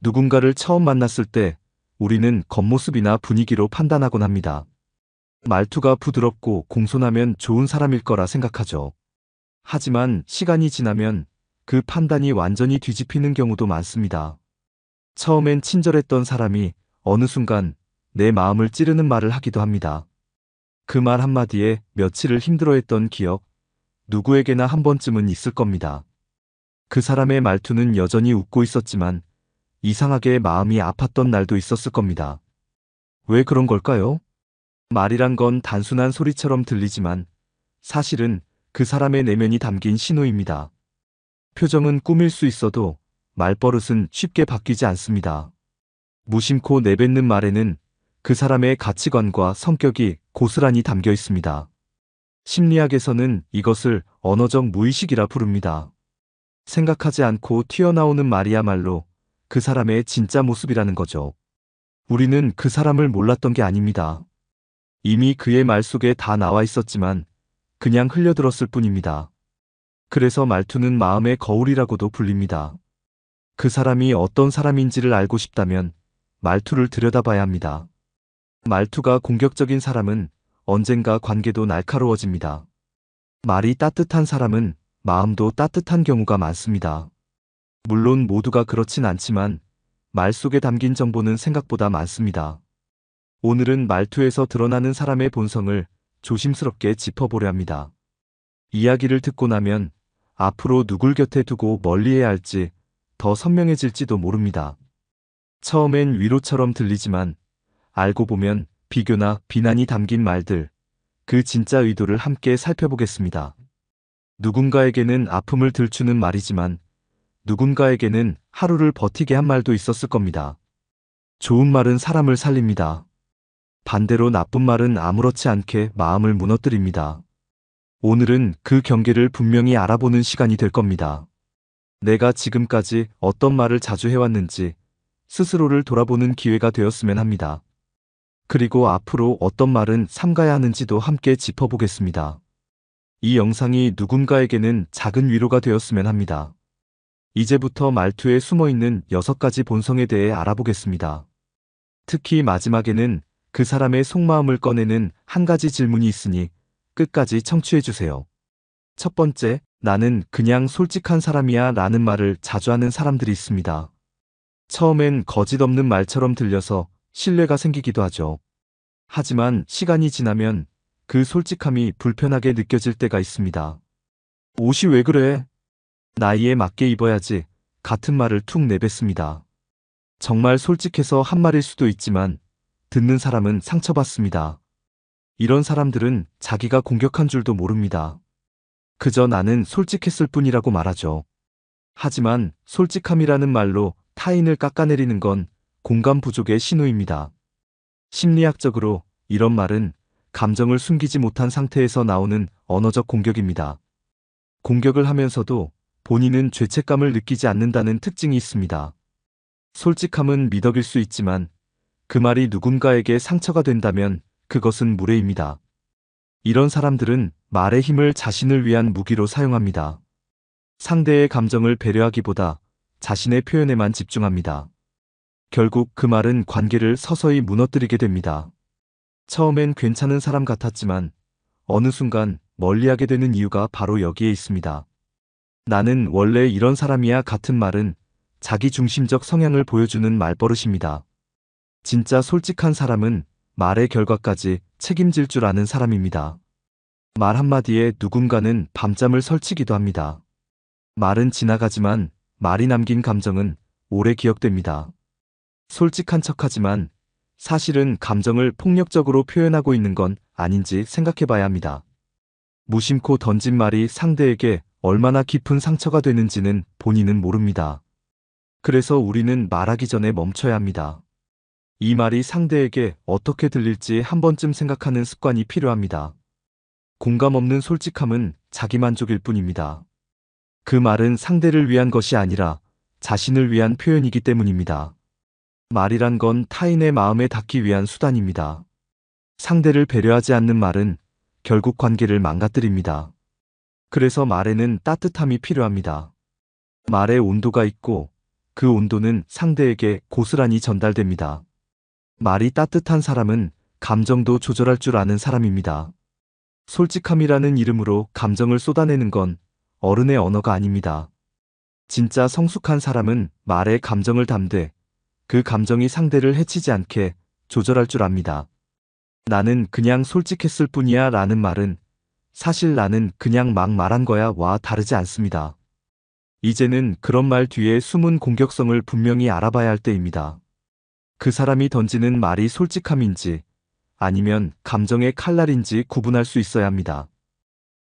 누군가를 처음 만났을 때 우리는 겉모습이나 분위기로 판단하곤 합니다. 말투가 부드럽고 공손하면 좋은 사람일 거라 생각하죠. 하지만 시간이 지나면 그 판단이 완전히 뒤집히는 경우도 많습니다. 처음엔 친절했던 사람이 어느 순간 내 마음을 찌르는 말을 하기도 합니다. 그 말 한마디에 며칠을 힘들어했던 기억, 누구에게나 한 번쯤은 있을 겁니다. 그 사람의 말투는 여전히 웃고 있었지만 이상하게 마음이 아팠던 날도 있었을 겁니다. 왜 그런 걸까요? 말이란 건 단순한 소리처럼 들리지만 사실은 그 사람의 내면이 담긴 신호입니다. 표정은 꾸밀 수 있어도 말버릇은 쉽게 바뀌지 않습니다. 무심코 내뱉는 말에는 그 사람의 가치관과 성격이 고스란히 담겨 있습니다. 심리학에서는 이것을 언어적 무의식이라 부릅니다. 생각하지 않고 튀어나오는 말이야말로 그 사람의 진짜 모습이라는 거죠. 우리는 그 사람을 몰랐던 게 아닙니다. 이미 그의 말 속에 다 나와 있었지만 그냥 흘려들었을 뿐입니다. 그래서 말투는 마음의 거울이라고도 불립니다. 그 사람이 어떤 사람인지를 알고 싶다면 말투를 들여다봐야 합니다. 말투가 공격적인 사람은 언젠가 관계도 날카로워집니다. 말이 따뜻한 사람은 마음도 따뜻한 경우가 많습니다. 물론 모두가 그렇진 않지만 말 속에 담긴 정보는 생각보다 많습니다. 오늘은 말투에서 드러나는 사람의 본성을 조심스럽게 짚어보려 합니다. 이야기를 듣고 나면 앞으로 누굴 곁에 두고 멀리해야 할지 더 선명해질지도 모릅니다. 처음엔 위로처럼 들리지만 알고 보면 비교나 비난이 담긴 말들, 그 진짜 의도를 함께 살펴보겠습니다. 누군가에게는 아픔을 들추는 말이지만 누군가에게는 하루를 버티게 한 말도 있었을 겁니다. 좋은 말은 사람을 살립니다. 반대로 나쁜 말은 아무렇지 않게 마음을 무너뜨립니다. 오늘은 그 경계를 분명히 알아보는 시간이 될 겁니다. 내가 지금까지 어떤 말을 자주 해왔는지 스스로를 돌아보는 기회가 되었으면 합니다. 그리고 앞으로 어떤 말은 삼가야 하는지도 함께 짚어보겠습니다. 이 영상이 누군가에게는 작은 위로가 되었으면 합니다. 이제부터 말투에 숨어있는 6가지 본성에 대해 알아보겠습니다. 특히 마지막에는 그 사람의 속마음을 꺼내는 한 가지 질문이 있으니 끝까지 청취해주세요. 첫 번째, 나는 그냥 솔직한 사람이야 라는 말을 자주 하는 사람들이 있습니다. 처음엔 거짓 없는 말처럼 들려서 신뢰가 생기기도 하죠. 하지만 시간이 지나면 그 솔직함이 불편하게 느껴질 때가 있습니다. 옷이 왜 그래? 나이에 맞게 입어야지. 같은 말을 툭 내뱉습니다. 정말 솔직해서 한 말일 수도 있지만 듣는 사람은 상처받습니다. 이런 사람들은 자기가 공격한 줄도 모릅니다. 그저 나는 솔직했을 뿐이라고 말하죠. 하지만 솔직함이라는 말로 타인을 깎아내리는 건 공감 부족의 신호입니다. 심리학적으로 이런 말은 감정을 숨기지 못한 상태에서 나오는 언어적 공격입니다. 공격을 하면서도 본인은 죄책감을 느끼지 않는다는 특징이 있습니다. 솔직함은 미덕일 수 있지만 그 말이 누군가에게 상처가 된다면 그것은 무례입니다. 이런 사람들은 말의 힘을 자신을 위한 무기로 사용합니다. 상대의 감정을 배려하기보다 자신의 표현에만 집중합니다. 결국 그 말은 관계를 서서히 무너뜨리게 됩니다. 처음엔 괜찮은 사람 같았지만 어느 순간 멀리하게 되는 이유가 바로 여기에 있습니다. 나는 원래 이런 사람이야 같은 말은 자기중심적 성향을 보여주는 말버릇입니다. 진짜 솔직한 사람은 말의 결과까지 책임질 줄 아는 사람입니다. 말 한마디에 누군가는 밤잠을 설치기도 합니다. 말은 지나가지만 말이 남긴 감정은 오래 기억됩니다. 솔직한 척하지만 사실은 감정을 폭력적으로 표현하고 있는 건 아닌지 생각해봐야 합니다. 무심코 던진 말이 상대에게 얼마나 깊은 상처가 되는지는 본인은 모릅니다. 그래서 우리는 말하기 전에 멈춰야 합니다. 이 말이 상대에게 어떻게 들릴지 한 번쯤 생각하는 습관이 필요합니다. 공감 없는 솔직함은 자기만족일 뿐입니다. 그 말은 상대를 위한 것이 아니라 자신을 위한 표현이기 때문입니다. 말이란 건 타인의 마음에 닿기 위한 수단입니다. 상대를 배려하지 않는 말은 결국 관계를 망가뜨립니다. 그래서 말에는 따뜻함이 필요합니다. 말에 온도가 있고 그 온도는 상대에게 고스란히 전달됩니다. 말이 따뜻한 사람은 감정도 조절할 줄 아는 사람입니다. 솔직함이라는 이름으로 감정을 쏟아내는 건 어른의 언어가 아닙니다. 진짜 성숙한 사람은 말에 감정을 담되 그 감정이 상대를 해치지 않게 조절할 줄 압니다. 나는 그냥 솔직했을 뿐이야 라는 말은 사실 나는 그냥 막 말한 거야 와 다르지 않습니다. 이제는 그런 말 뒤에 숨은 공격성을 분명히 알아봐야 할 때입니다. 그 사람이 던지는 말이 솔직함인지 아니면 감정의 칼날인지 구분할 수 있어야 합니다.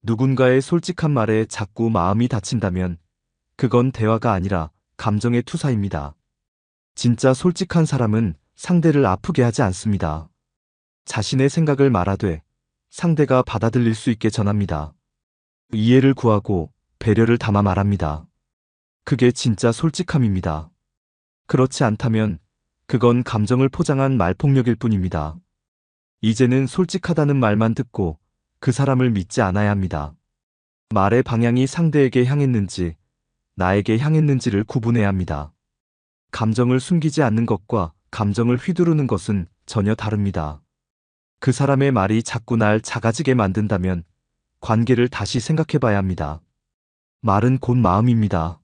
누군가의 솔직한 말에 자꾸 마음이 다친다면 그건 대화가 아니라 감정의 투사입니다. 진짜 솔직한 사람은 상대를 아프게 하지 않습니다. 자신의 생각을 말하되 상대가 받아들일 수 있게 전합니다. 이해를 구하고 배려를 담아 말합니다. 그게 진짜 솔직함입니다. 그렇지 않다면 그건 감정을 포장한 말폭력일 뿐입니다. 이제는 솔직하다는 말만 듣고 그 사람을 믿지 않아야 합니다. 말의 방향이 상대에게 향했는지 나에게 향했는지를 구분해야 합니다. 감정을 숨기지 않는 것과 감정을 휘두르는 것은 전혀 다릅니다. 그 사람의 말이 자꾸 날 작아지게 만든다면 관계를 다시 생각해 봐야 합니다. 말은 곧 마음입니다.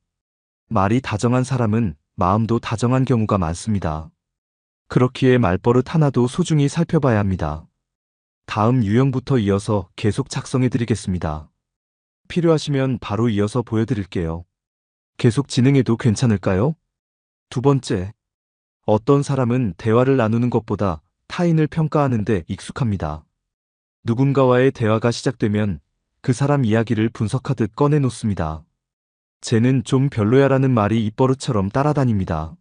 말이 다정한 사람은 마음도 다정한 경우가 많습니다. 그렇기에 말버릇 하나도 소중히 살펴봐야 합니다. 다음 유형부터 이어서 계속 작성해 드리겠습니다. 필요하시면 바로 이어서 보여드릴게요. 계속 진행해도 괜찮을까요? 두 번째, 어떤 사람은 대화를 나누는 것보다 타인을 평가하는 데 익숙합니다. 누군가와의 대화가 시작되면 그 사람 이야기를 분석하듯 꺼내놓습니다. 쟤는 좀 별로야라는 말이 입버릇처럼 따라다닙니다.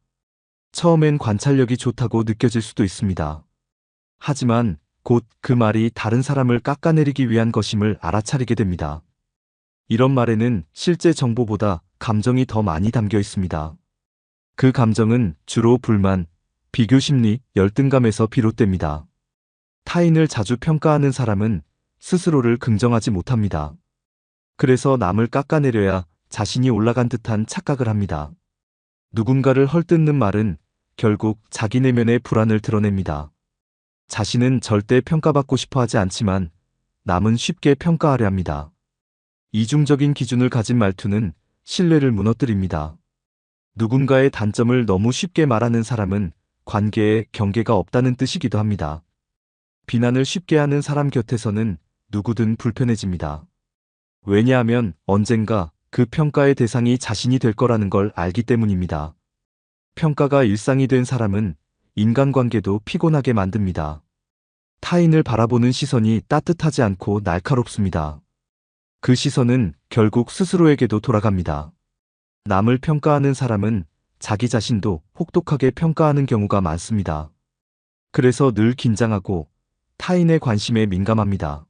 처음엔 관찰력이 좋다고 느껴질 수도 있습니다. 하지만 곧 그 말이 다른 사람을 깎아내리기 위한 것임을 알아차리게 됩니다. 이런 말에는 실제 정보보다 감정이 더 많이 담겨 있습니다. 그 감정은 주로 불만, 비교심리, 열등감에서 비롯됩니다. 타인을 자주 평가하는 사람은 스스로를 긍정하지 못합니다. 그래서 남을 깎아내려야 자신이 올라간 듯한 착각을 합니다. 누군가를 헐뜯는 말은 결국 자기 내면의 불안을 드러냅니다. 자신은 절대 평가받고 싶어 하지 않지만 남은 쉽게 평가하려 합니다. 이중적인 기준을 가진 말투는 신뢰를 무너뜨립니다. 누군가의 단점을 너무 쉽게 말하는 사람은 관계에 경계가 없다는 뜻이기도 합니다. 비난을 쉽게 하는 사람 곁에서는 누구든 불편해집니다. 왜냐하면 언젠가 그 평가의 대상이 자신이 될 거라는 걸 알기 때문입니다. 평가가 일상이 된 사람은 인간관계도 피곤하게 만듭니다. 타인을 바라보는 시선이 따뜻하지 않고 날카롭습니다. 그 시선은 결국 스스로에게도 돌아갑니다. 남을 평가하는 사람은 자기 자신도 혹독하게 평가하는 경우가 많습니다. 그래서 늘 긴장하고 타인의 관심에 민감합니다.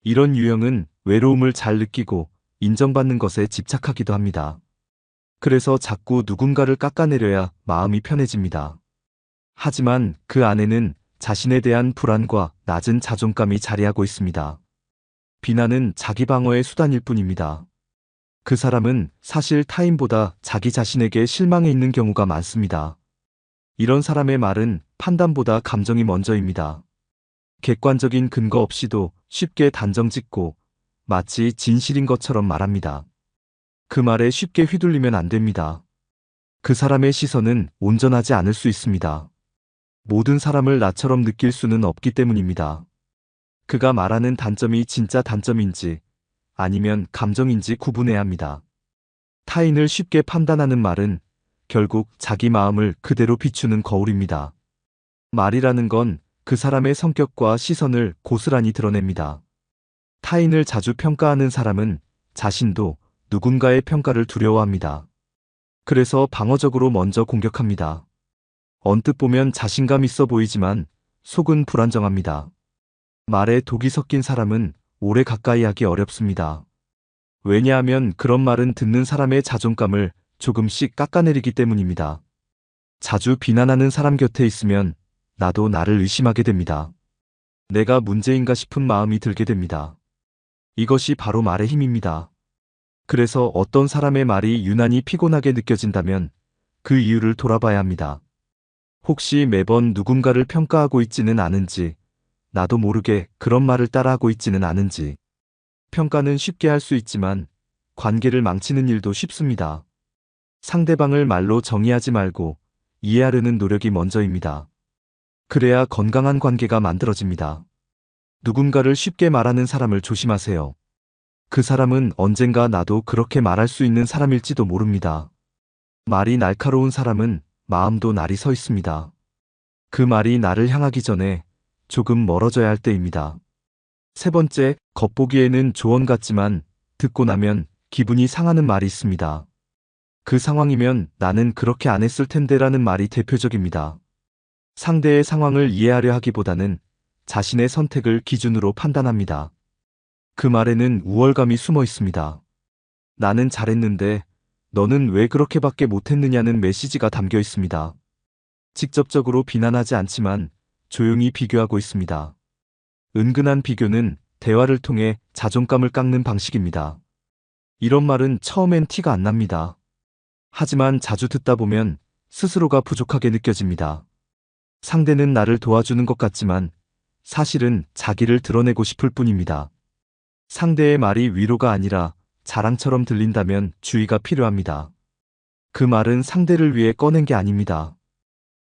이런 유형은 외로움을 잘 느끼고 인정받는 것에 집착하기도 합니다. 그래서 자꾸 누군가를 깎아내려야 마음이 편해집니다. 하지만 그 안에는 자신에 대한 불안과 낮은 자존감이 자리하고 있습니다. 비난은 자기 방어의 수단일 뿐입니다. 그 사람은 사실 타인보다 자기 자신에게 실망해 있는 경우가 많습니다. 이런 사람의 말은 판단보다 감정이 먼저입니다. 객관적인 근거 없이도 쉽게 단정짓고 마치 진실인 것처럼 말합니다. 그 말에 쉽게 휘둘리면 안 됩니다. 그 사람의 시선은 온전하지 않을 수 있습니다. 모든 사람을 나처럼 느낄 수는 없기 때문입니다. 그가 말하는 단점이 진짜 단점인지 아니면 감정인지 구분해야 합니다. 타인을 쉽게 판단하는 말은 결국 자기 마음을 그대로 비추는 거울입니다. 말이라는 건 그 사람의 성격과 시선을 고스란히 드러냅니다. 타인을 자주 평가하는 사람은 자신도 누군가의 평가를 두려워합니다. 그래서 방어적으로 먼저 공격합니다. 언뜻 보면 자신감 있어 보이지만 속은 불안정합니다. 말에 독이 섞인 사람은 오래 가까이 하기 어렵습니다. 왜냐하면 그런 말은 듣는 사람의 자존감을 조금씩 깎아내리기 때문입니다. 자주 비난하는 사람 곁에 있으면 나도 나를 의심하게 됩니다. 내가 문제인가 싶은 마음이 들게 됩니다. 이것이 바로 말의 힘입니다. 그래서 어떤 사람의 말이 유난히 피곤하게 느껴진다면 그 이유를 돌아봐야 합니다. 혹시 매번 누군가를 평가하고 있지는 않은지, 나도 모르게 그런 말을 따라하고 있지는 않은지. 평가는 쉽게 할 수 있지만 관계를 망치는 일도 쉽습니다. 상대방을 말로 정의하지 말고 이해하려는 노력이 먼저입니다. 그래야 건강한 관계가 만들어집니다. 누군가를 쉽게 말하는 사람을 조심하세요. 그 사람은 언젠가 나도 그렇게 말할 수 있는 사람일지도 모릅니다. 말이 날카로운 사람은 마음도 날이 서 있습니다. 그 말이 나를 향하기 전에 조금 멀어져야 할 때입니다. 세 번째, 겉보기에는 조언 같지만 듣고 나면 기분이 상하는 말이 있습니다. 그 상황이면 나는 그렇게 안 했을 텐데라는 말이 대표적입니다. 상대의 상황을 이해하려 하기보다는 자신의 선택을 기준으로 판단합니다. 그 말에는 우월감이 숨어 있습니다. 나는 잘했는데 너는 왜 그렇게밖에 못했느냐는 메시지가 담겨 있습니다. 직접적으로 비난하지 않지만 조용히 비교하고 있습니다. 은근한 비교는 대화를 통해 자존감을 깎는 방식입니다. 이런 말은 처음엔 티가 안 납니다. 하지만 자주 듣다 보면 스스로가 부족하게 느껴집니다. 상대는 나를 도와주는 것 같지만 사실은 자기를 드러내고 싶을 뿐입니다. 상대의 말이 위로가 아니라 자랑처럼 들린다면 주의가 필요합니다. 그 말은 상대를 위해 꺼낸 게 아닙니다.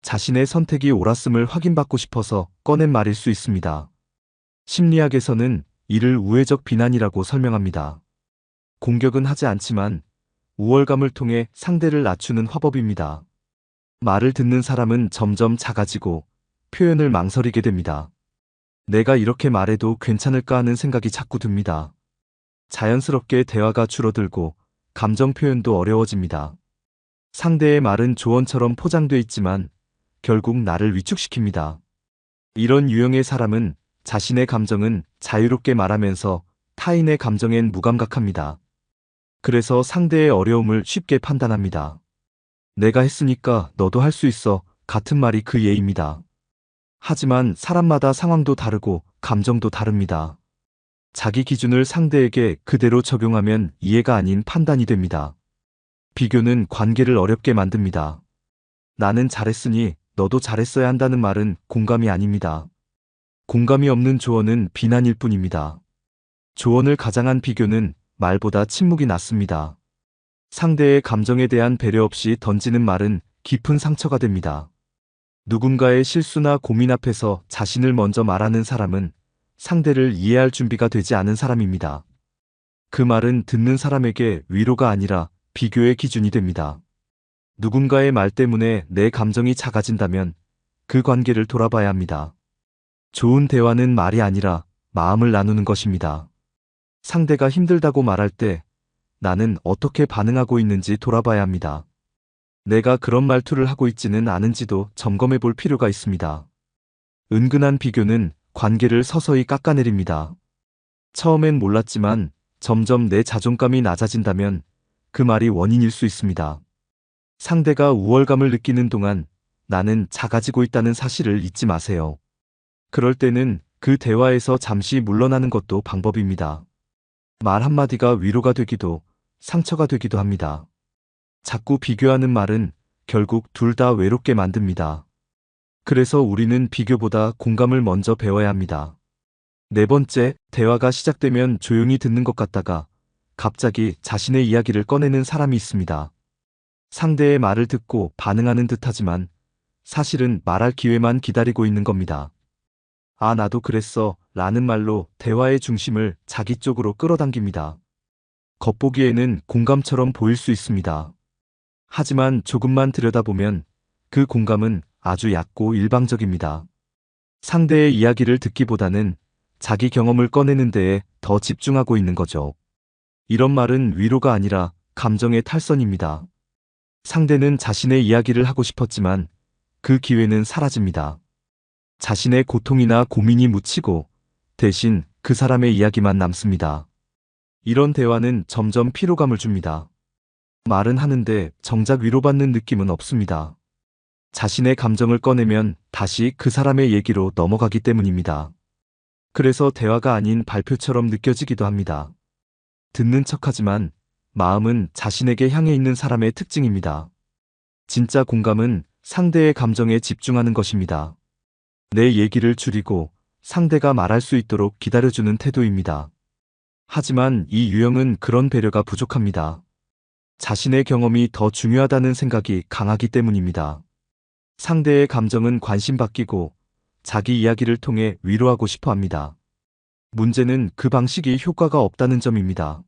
자신의 선택이 옳았음을 확인받고 싶어서 꺼낸 말일 수 있습니다. 심리학에서는 이를 우회적 비난이라고 설명합니다. 공격은 하지 않지만 우월감을 통해 상대를 낮추는 화법입니다. 말을 듣는 사람은 점점 작아지고 표현을 망설이게 됩니다. 내가 이렇게 말해도 괜찮을까 하는 생각이 자꾸 듭니다. 자연스럽게 대화가 줄어들고 감정 표현도 어려워집니다. 상대의 말은 조언처럼 포장돼 있지만 결국 나를 위축시킵니다. 이런 유형의 사람은 자신의 감정은 자유롭게 말하면서 타인의 감정엔 무감각합니다. 그래서 상대의 어려움을 쉽게 판단합니다. 내가 했으니까 너도 할 수 있어 같은 말이 그 예입니다. 하지만 사람마다 상황도 다르고 감정도 다릅니다. 자기 기준을 상대에게 그대로 적용하면 이해가 아닌 판단이 됩니다. 비교는 관계를 어렵게 만듭니다. 나는 잘했으니 너도 잘했어야 한다는 말은 공감이 아닙니다. 공감이 없는 조언은 비난일 뿐입니다. 조언을 가장한 비교는 말보다 침묵이 낫습니다. 상대의 감정에 대한 배려 없이 던지는 말은 깊은 상처가 됩니다. 누군가의 실수나 고민 앞에서 자신을 먼저 말하는 사람은 상대를 이해할 준비가 되지 않은 사람입니다. 그 말은 듣는 사람에게 위로가 아니라 비교의 기준이 됩니다. 누군가의 말 때문에 내 감정이 작아진다면 그 관계를 돌아봐야 합니다. 좋은 대화는 말이 아니라 마음을 나누는 것입니다. 상대가 힘들다고 말할 때 나는 어떻게 반응하고 있는지 돌아봐야 합니다. 내가 그런 말투를 하고 있지는 않은지도 점검해 볼 필요가 있습니다. 은근한 비교는 관계를 서서히 깎아내립니다. 처음엔 몰랐지만 점점 내 자존감이 낮아진다면 그 말이 원인일 수 있습니다. 상대가 우월감을 느끼는 동안 나는 작아지고 있다는 사실을 잊지 마세요. 그럴 때는 그 대화에서 잠시 물러나는 것도 방법입니다. 말 한마디가 위로가 되기도 상처가 되기도 합니다. 자꾸 비교하는 말은 결국 둘 다 외롭게 만듭니다. 그래서 우리는 비교보다 공감을 먼저 배워야 합니다. 네 번째, 대화가 시작되면 조용히 듣는 것 같다가 갑자기 자신의 이야기를 꺼내는 사람이 있습니다. 상대의 말을 듣고 반응하는 듯하지만 사실은 말할 기회만 기다리고 있는 겁니다. 아, 나도 그랬어 라는 말로 대화의 중심을 자기 쪽으로 끌어당깁니다. 겉보기에는 공감처럼 보일 수 있습니다. 하지만 조금만 들여다보면 그 공감은 아주 얕고 일방적입니다. 상대의 이야기를 듣기보다는 자기 경험을 꺼내는 데에 더 집중하고 있는 거죠. 이런 말은 위로가 아니라 감정의 탈선입니다. 상대는 자신의 이야기를 하고 싶었지만 그 기회는 사라집니다. 자신의 고통이나 고민이 묻히고 대신 그 사람의 이야기만 남습니다. 이런 대화는 점점 피로감을 줍니다. 말은 하는데 정작 위로받는 느낌은 없습니다. 자신의 감정을 꺼내면 다시 그 사람의 얘기로 넘어가기 때문입니다. 그래서 대화가 아닌 발표처럼 느껴지기도 합니다. 듣는 척하지만 마음은 자신에게 향해 있는 사람의 특징입니다. 진짜 공감은 상대의 감정에 집중하는 것입니다. 내 얘기를 줄이고 상대가 말할 수 있도록 기다려주는 태도입니다. 하지만 이 유형은 그런 배려가 부족합니다. 자신의 경험이 더 중요하다는 생각이 강하기 때문입니다. 상대의 감정은 관심받기고 자기 이야기를 통해 위로하고 싶어 합니다. 문제는 그 방식이 효과가 없다는 점입니다.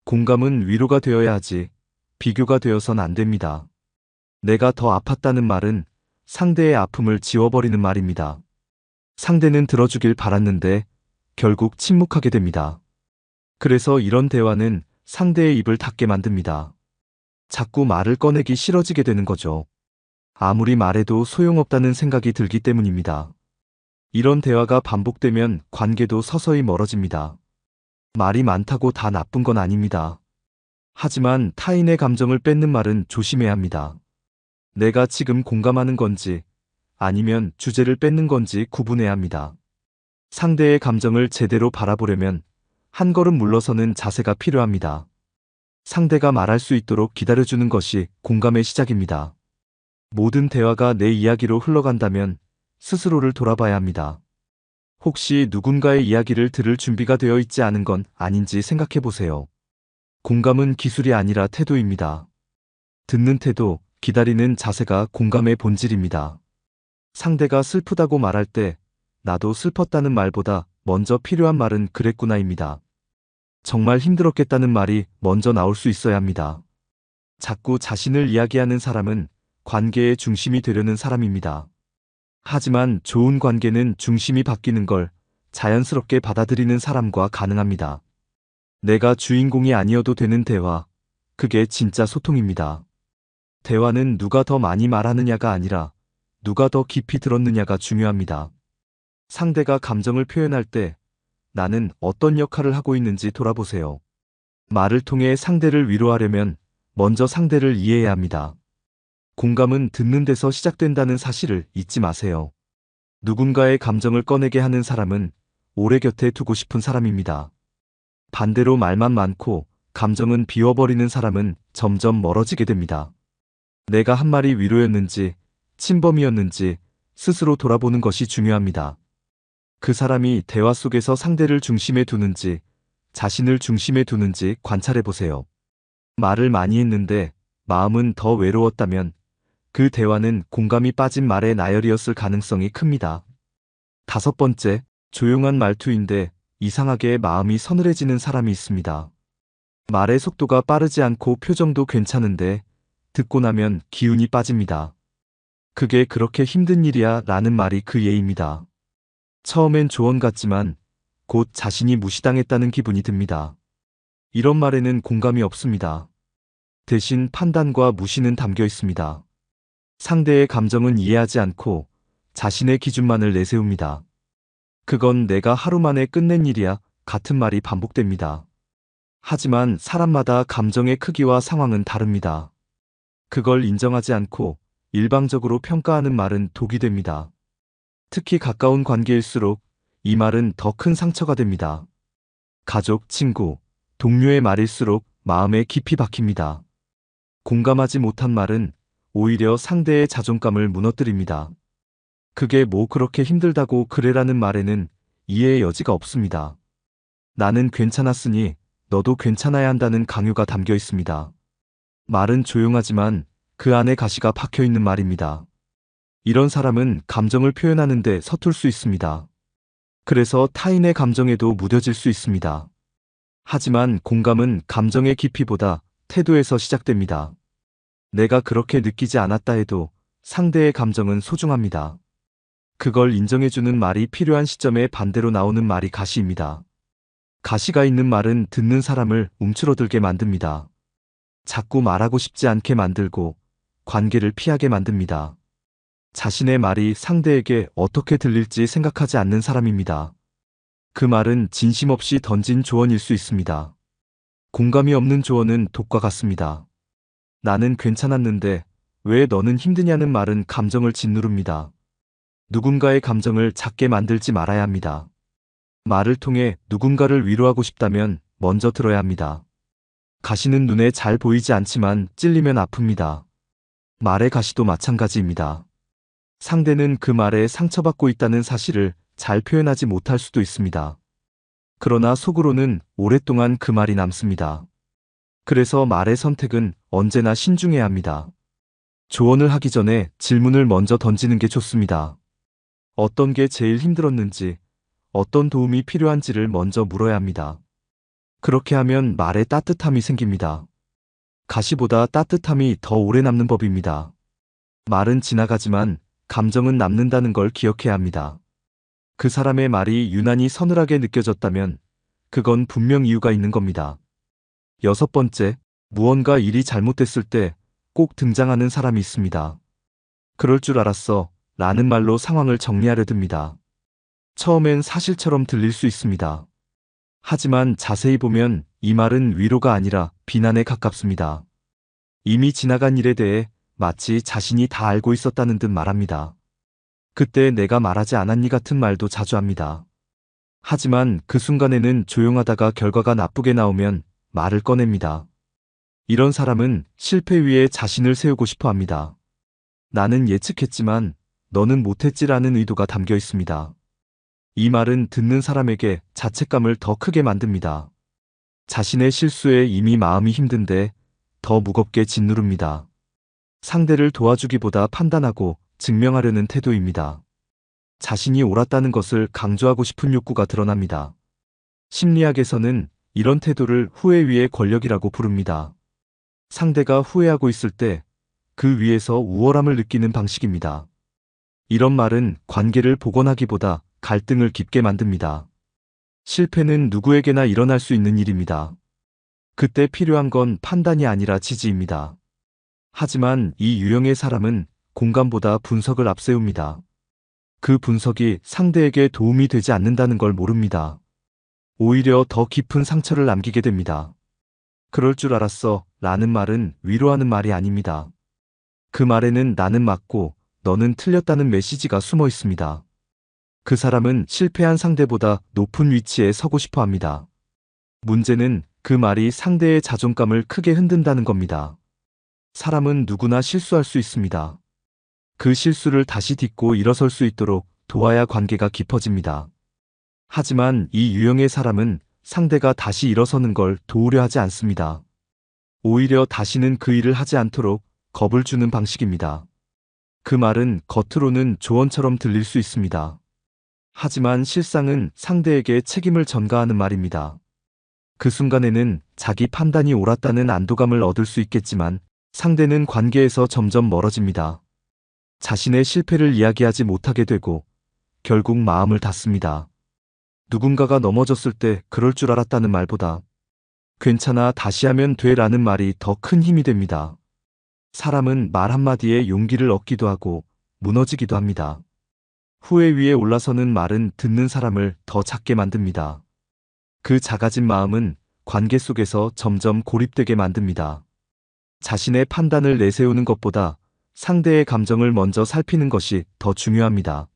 공감은 위로가 되어야 하지 비교가 되어선 안 됩니다. 내가 더 아팠다는 말은 상대의 아픔을 지워버리는 말입니다. 상대는 들어주길 바랐는데 결국 침묵하게 됩니다. 그래서 이런 대화는 상대의 입을 닫게 만듭니다. 자꾸 말을 꺼내기 싫어지게 되는 거죠. 아무리 말해도 소용없다는 생각이 들기 때문입니다. 이런 대화가 반복되면 관계도 서서히 멀어집니다. 말이 많다고 다 나쁜 건 아닙니다. 하지만 타인의 감정을 뺏는 말은 조심해야 합니다. 내가 지금 공감하는 건지 아니면 주제를 뺏는 건지 구분해야 합니다. 상대의 감정을 제대로 바라보려면 한 걸음 물러서는 자세가 필요합니다. 상대가 말할 수 있도록 기다려주는 것이 공감의 시작입니다. 모든 대화가 내 이야기로 흘러간다면 스스로를 돌아봐야 합니다. 혹시 누군가의 이야기를 들을 준비가 되어 있지 않은 건 아닌지 생각해 보세요. 공감은 기술이 아니라 태도입니다. 듣는 태도, 기다리는 자세가 공감의 본질입니다. 상대가 슬프다고 말할 때 나도 슬펐다는 말보다 먼저 필요한 말은 그랬구나입니다. 정말 힘들었겠다는 말이 먼저 나올 수 있어야 합니다. 자꾸 자신을 이야기하는 사람은 관계의 중심이 되려는 사람입니다. 하지만 좋은 관계는 중심이 바뀌는 걸 자연스럽게 받아들이는 사람과 가능합니다. 내가 주인공이 아니어도 되는 대화, 그게 진짜 소통입니다. 대화는 누가 더 많이 말하느냐가 아니라 누가 더 깊이 들었느냐가 중요합니다. 상대가 감정을 표현할 때 나는 어떤 역할을 하고 있는지 돌아보세요. 말을 통해 상대를 위로하려면 먼저 상대를 이해해야 합니다. 공감은 듣는 데서 시작된다는 사실을 잊지 마세요. 누군가의 감정을 꺼내게 하는 사람은 오래 곁에 두고 싶은 사람입니다. 반대로 말만 많고 감정은 비워버리는 사람은 점점 멀어지게 됩니다. 내가 한 말이 위로였는지 침범이었는지 스스로 돌아보는 것이 중요합니다. 그 사람이 대화 속에서 상대를 중심에 두는지 자신을 중심에 두는지 관찰해 보세요. 말을 많이 했는데 마음은 더 외로웠다면 그 대화는 공감이 빠진 말의 나열이었을 가능성이 큽니다. 5번째, 조용한 말투인데 이상하게 마음이 서늘해지는 사람이 있습니다. 말의 속도가 빠르지 않고 표정도 괜찮은데 듣고 나면 기운이 빠집니다. 그게 그렇게 힘든 일이야 라는 말이 그 예입니다. 처음엔 조언 같지만 곧 자신이 무시당했다는 기분이 듭니다. 이런 말에는 공감이 없습니다. 대신 판단과 무시는 담겨 있습니다. 상대의 감정은 이해하지 않고 자신의 기준만을 내세웁니다. 그건 내가 하루 만에 끝낸 일이야 같은 말이 반복됩니다. 하지만 사람마다 감정의 크기와 상황은 다릅니다. 그걸 인정하지 않고 일방적으로 평가하는 말은 독이 됩니다. 특히 가까운 관계일수록 이 말은 더 큰 상처가 됩니다. 가족, 친구, 동료의 말일수록 마음에 깊이 박힙니다. 공감하지 못한 말은 오히려 상대의 자존감을 무너뜨립니다. 그게 뭐 그렇게 힘들다고 그래라는 말에는 이해의 여지가 없습니다. 나는 괜찮았으니 너도 괜찮아야 한다는 강요가 담겨 있습니다. 말은 조용하지만 그 안에 가시가 박혀 있는 말입니다. 이런 사람은 감정을 표현하는데 서툴 수 있습니다. 그래서 타인의 감정에도 무뎌질 수 있습니다. 하지만 공감은 감정의 깊이보다 태도에서 시작됩니다. 내가 그렇게 느끼지 않았다 해도 상대의 감정은 소중합니다. 그걸 인정해주는 말이 필요한 시점에 반대로 나오는 말이 가시입니다. 가시가 있는 말은 듣는 사람을 움츠러들게 만듭니다. 자꾸 말하고 싶지 않게 만들고 관계를 피하게 만듭니다. 자신의 말이 상대에게 어떻게 들릴지 생각하지 않는 사람입니다. 그 말은 진심 없이 던진 조언일 수 있습니다. 공감이 없는 조언은 독과 같습니다. 나는 괜찮았는데 왜 너는 힘드냐는 말은 감정을 짓누릅니다. 누군가의 감정을 작게 만들지 말아야 합니다. 말을 통해 누군가를 위로하고 싶다면 먼저 들어야 합니다. 가시는 눈에 잘 보이지 않지만 찔리면 아픕니다. 말의 가시도 마찬가지입니다. 상대는 그 말에 상처받고 있다는 사실을 잘 표현하지 못할 수도 있습니다. 그러나 속으로는 오랫동안 그 말이 남습니다. 그래서 말의 선택은 언제나 신중해야 합니다. 조언을 하기 전에 질문을 먼저 던지는 게 좋습니다. 어떤 게 제일 힘들었는지, 어떤 도움이 필요한지를 먼저 물어야 합니다. 그렇게 하면 말에 따뜻함이 생깁니다. 가시보다 따뜻함이 더 오래 남는 법입니다. 말은 지나가지만 감정은 남는다는 걸 기억해야 합니다. 그 사람의 말이 유난히 서늘하게 느껴졌다면 그건 분명 이유가 있는 겁니다. 6번째, 무언가 일이 잘못됐을 때 꼭 등장하는 사람이 있습니다. 그럴 줄 알았어 라는 말로 상황을 정리하려 듭니다. 처음엔 사실처럼 들릴 수 있습니다. 하지만 자세히 보면 이 말은 위로가 아니라 비난에 가깝습니다. 이미 지나간 일에 대해 마치 자신이 다 알고 있었다는 듯 말합니다. 그때 내가 말하지 않았니 같은 말도 자주 합니다. 하지만 그 순간에는 조용하다가 결과가 나쁘게 나오면 말을 꺼냅니다. 이런 사람은 실패 위에 자신을 세우고 싶어 합니다. 나는 예측했지만 너는 못했지라는 의도가 담겨 있습니다. 이 말은 듣는 사람에게 자책감을 더 크게 만듭니다. 자신의 실수에 이미 마음이 힘든데 더 무겁게 짓누릅니다. 상대를 도와주기보다 판단하고 증명하려는 태도입니다. 자신이 옳았다는 것을 강조하고 싶은 욕구가 드러납니다. 심리학에서는 이런 태도를 후회 위의 권력이라고 부릅니다. 상대가 후회하고 있을 때 그 위에서 우월함을 느끼는 방식입니다. 이런 말은 관계를 복원하기보다 갈등을 깊게 만듭니다. 실패는 누구에게나 일어날 수 있는 일입니다. 그때 필요한 건 판단이 아니라 지지입니다. 하지만 이 유형의 사람은 공감보다 분석을 앞세웁니다. 그 분석이 상대에게 도움이 되지 않는다는 걸 모릅니다. 오히려 더 깊은 상처를 남기게 됩니다. 그럴 줄 알았어 라는 말은 위로하는 말이 아닙니다. 그 말에는 나는 맞고 너는 틀렸다는 메시지가 숨어 있습니다. 그 사람은 실패한 상대보다 높은 위치에 서고 싶어 합니다. 문제는 그 말이 상대의 자존감을 크게 흔든다는 겁니다. 사람은 누구나 실수할 수 있습니다. 그 실수를 다시 딛고 일어설 수 있도록 도와야 관계가 깊어집니다. 하지만 이 유형의 사람은 상대가 다시 일어서는 걸 도우려 하지 않습니다. 오히려 다시는 그 일을 하지 않도록 겁을 주는 방식입니다. 그 말은 겉으로는 조언처럼 들릴 수 있습니다. 하지만 실상은 상대에게 책임을 전가하는 말입니다. 그 순간에는 자기 판단이 옳았다는 안도감을 얻을 수 있겠지만 상대는 관계에서 점점 멀어집니다. 자신의 실패를 이야기하지 못하게 되고 결국 마음을 닫습니다. 누군가가 넘어졌을 때 그럴 줄 알았다는 말보다 괜찮아 다시 하면 돼 라는 말이 더 큰 힘이 됩니다. 사람은 말 한마디에 용기를 얻기도 하고 무너지기도 합니다. 후회 위에 올라서는 말은 듣는 사람을 더 작게 만듭니다. 그 작아진 마음은 관계 속에서 점점 고립되게 만듭니다. 자신의 판단을 내세우는 것보다 상대의 감정을 먼저 살피는 것이 더 중요합니다.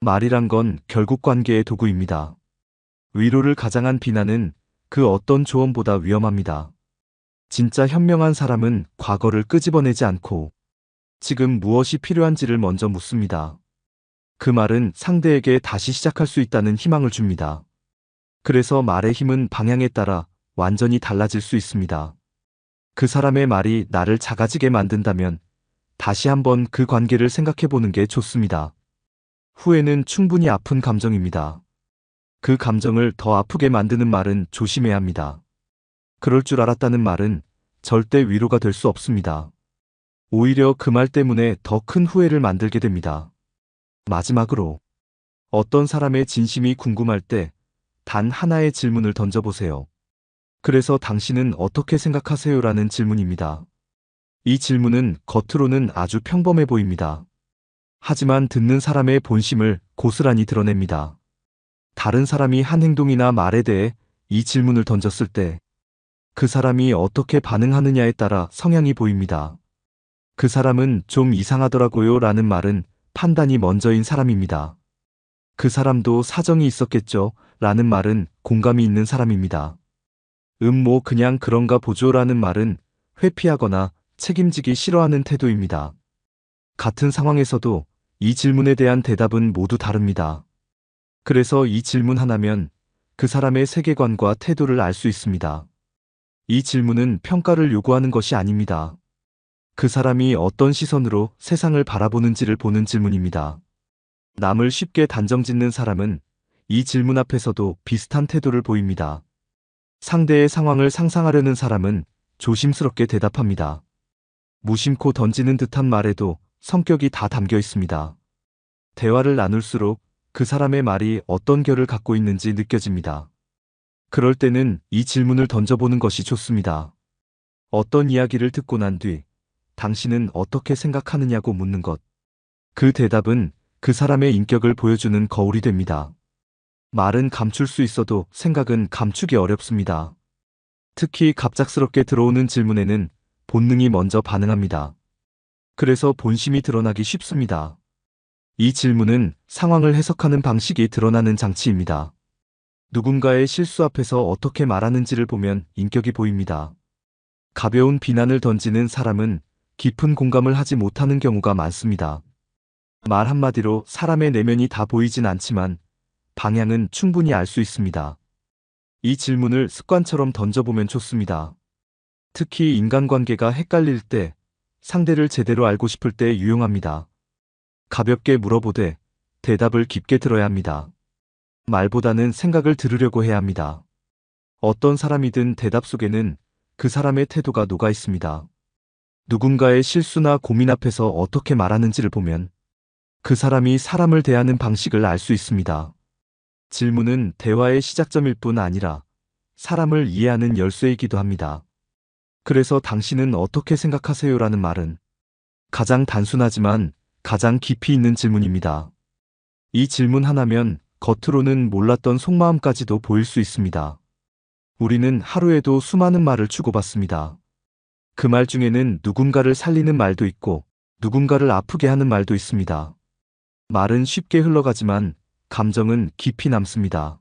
말이란 건 결국 관계의 도구입니다. 위로를 가장한 비난은 그 어떤 조언보다 위험합니다. 진짜 현명한 사람은 과거를 끄집어내지 않고 지금 무엇이 필요한지를 먼저 묻습니다. 그 말은 상대에게 다시 시작할 수 있다는 희망을 줍니다. 그래서 말의 힘은 방향에 따라 완전히 달라질 수 있습니다. 그 사람의 말이 나를 작아지게 만든다면 다시 한번 그 관계를 생각해 보는 게 좋습니다. 후회는 충분히 아픈 감정입니다. 그 감정을 더 아프게 만드는 말은 조심해야 합니다. 그럴 줄 알았다는 말은 절대 위로가 될 수 없습니다. 오히려 그 말 때문에 더 큰 후회를 만들게 됩니다. 마지막으로 어떤 사람의 진심이 궁금할 때 단 하나의 질문을 던져보세요. 그래서 당신은 어떻게 생각하세요? 라는 질문입니다. 이 질문은 겉으로는 아주 평범해 보입니다. 하지만 듣는 사람의 본심을 고스란히 드러냅니다. 다른 사람이 한 행동이나 말에 대해 이 질문을 던졌을 때 그 사람이 어떻게 반응하느냐에 따라 성향이 보입니다. 그 사람은 좀 이상하더라고요 라는 말은 판단이 먼저인 사람입니다. 그 사람도 사정이 있었겠죠 라는 말은 공감이 있는 사람입니다. 뭐 그냥 그런가 보죠 라는 말은 회피하거나 책임지기 싫어하는 태도입니다. 같은 상황에서도 이 질문에 대한 대답은 모두 다릅니다. 그래서 이 질문 하나면 그 사람의 세계관과 태도를 알 수 있습니다. 이 질문은 평가를 요구하는 것이 아닙니다. 그 사람이 어떤 시선으로 세상을 바라보는지를 보는 질문입니다. 남을 쉽게 단정짓는 사람은 이 질문 앞에서도 비슷한 태도를 보입니다. 상대의 상황을 상상하려는 사람은 조심스럽게 대답합니다. 무심코 던지는 듯한 말에도 성격이 다 담겨 있습니다. 대화를 나눌수록 그 사람의 말이 어떤 결을 갖고 있는지 느껴집니다. 그럴 때는 이 질문을 던져보는 것이 좋습니다. 어떤 이야기를 듣고 난 뒤 당신은 어떻게 생각하느냐고 묻는 것. 그 대답은 그 사람의 인격을 보여주는 거울이 됩니다. 말은 감출 수 있어도 생각은 감추기 어렵습니다. 특히 갑작스럽게 들어오는 질문에는 본능이 먼저 반응합니다. 그래서 본심이 드러나기 쉽습니다. 이 질문은 상황을 해석하는 방식이 드러나는 장치입니다. 누군가의 실수 앞에서 어떻게 말하는지를 보면 인격이 보입니다. 가벼운 비난을 던지는 사람은 깊은 공감을 하지 못하는 경우가 많습니다. 말 한마디로 사람의 내면이 다 보이진 않지만 방향은 충분히 알 수 있습니다. 이 질문을 습관처럼 던져보면 좋습니다. 특히 인간관계가 헷갈릴 때, 상대를 제대로 알고 싶을 때 유용합니다. 가볍게 물어보되 대답을 깊게 들어야 합니다. 말보다는 생각을 들으려고 해야 합니다. 어떤 사람이든 대답 속에는 그 사람의 태도가 녹아 있습니다. 누군가의 실수나 고민 앞에서 어떻게 말하는지를 보면 그 사람이 사람을 대하는 방식을 알 수 있습니다. 질문은 대화의 시작점일 뿐 아니라 사람을 이해하는 열쇠이기도 합니다. 그래서 당신은 어떻게 생각하세요라는 말은 가장 단순하지만 가장 깊이 있는 질문입니다. 이 질문 하나면 겉으로는 몰랐던 속마음까지도 보일 수 있습니다. 우리는 하루에도 수많은 말을 주고받습니다. 그 말 중에는 누군가를 살리는 말도 있고 누군가를 아프게 하는 말도 있습니다. 말은 쉽게 흘러가지만 감정은 깊이 남습니다.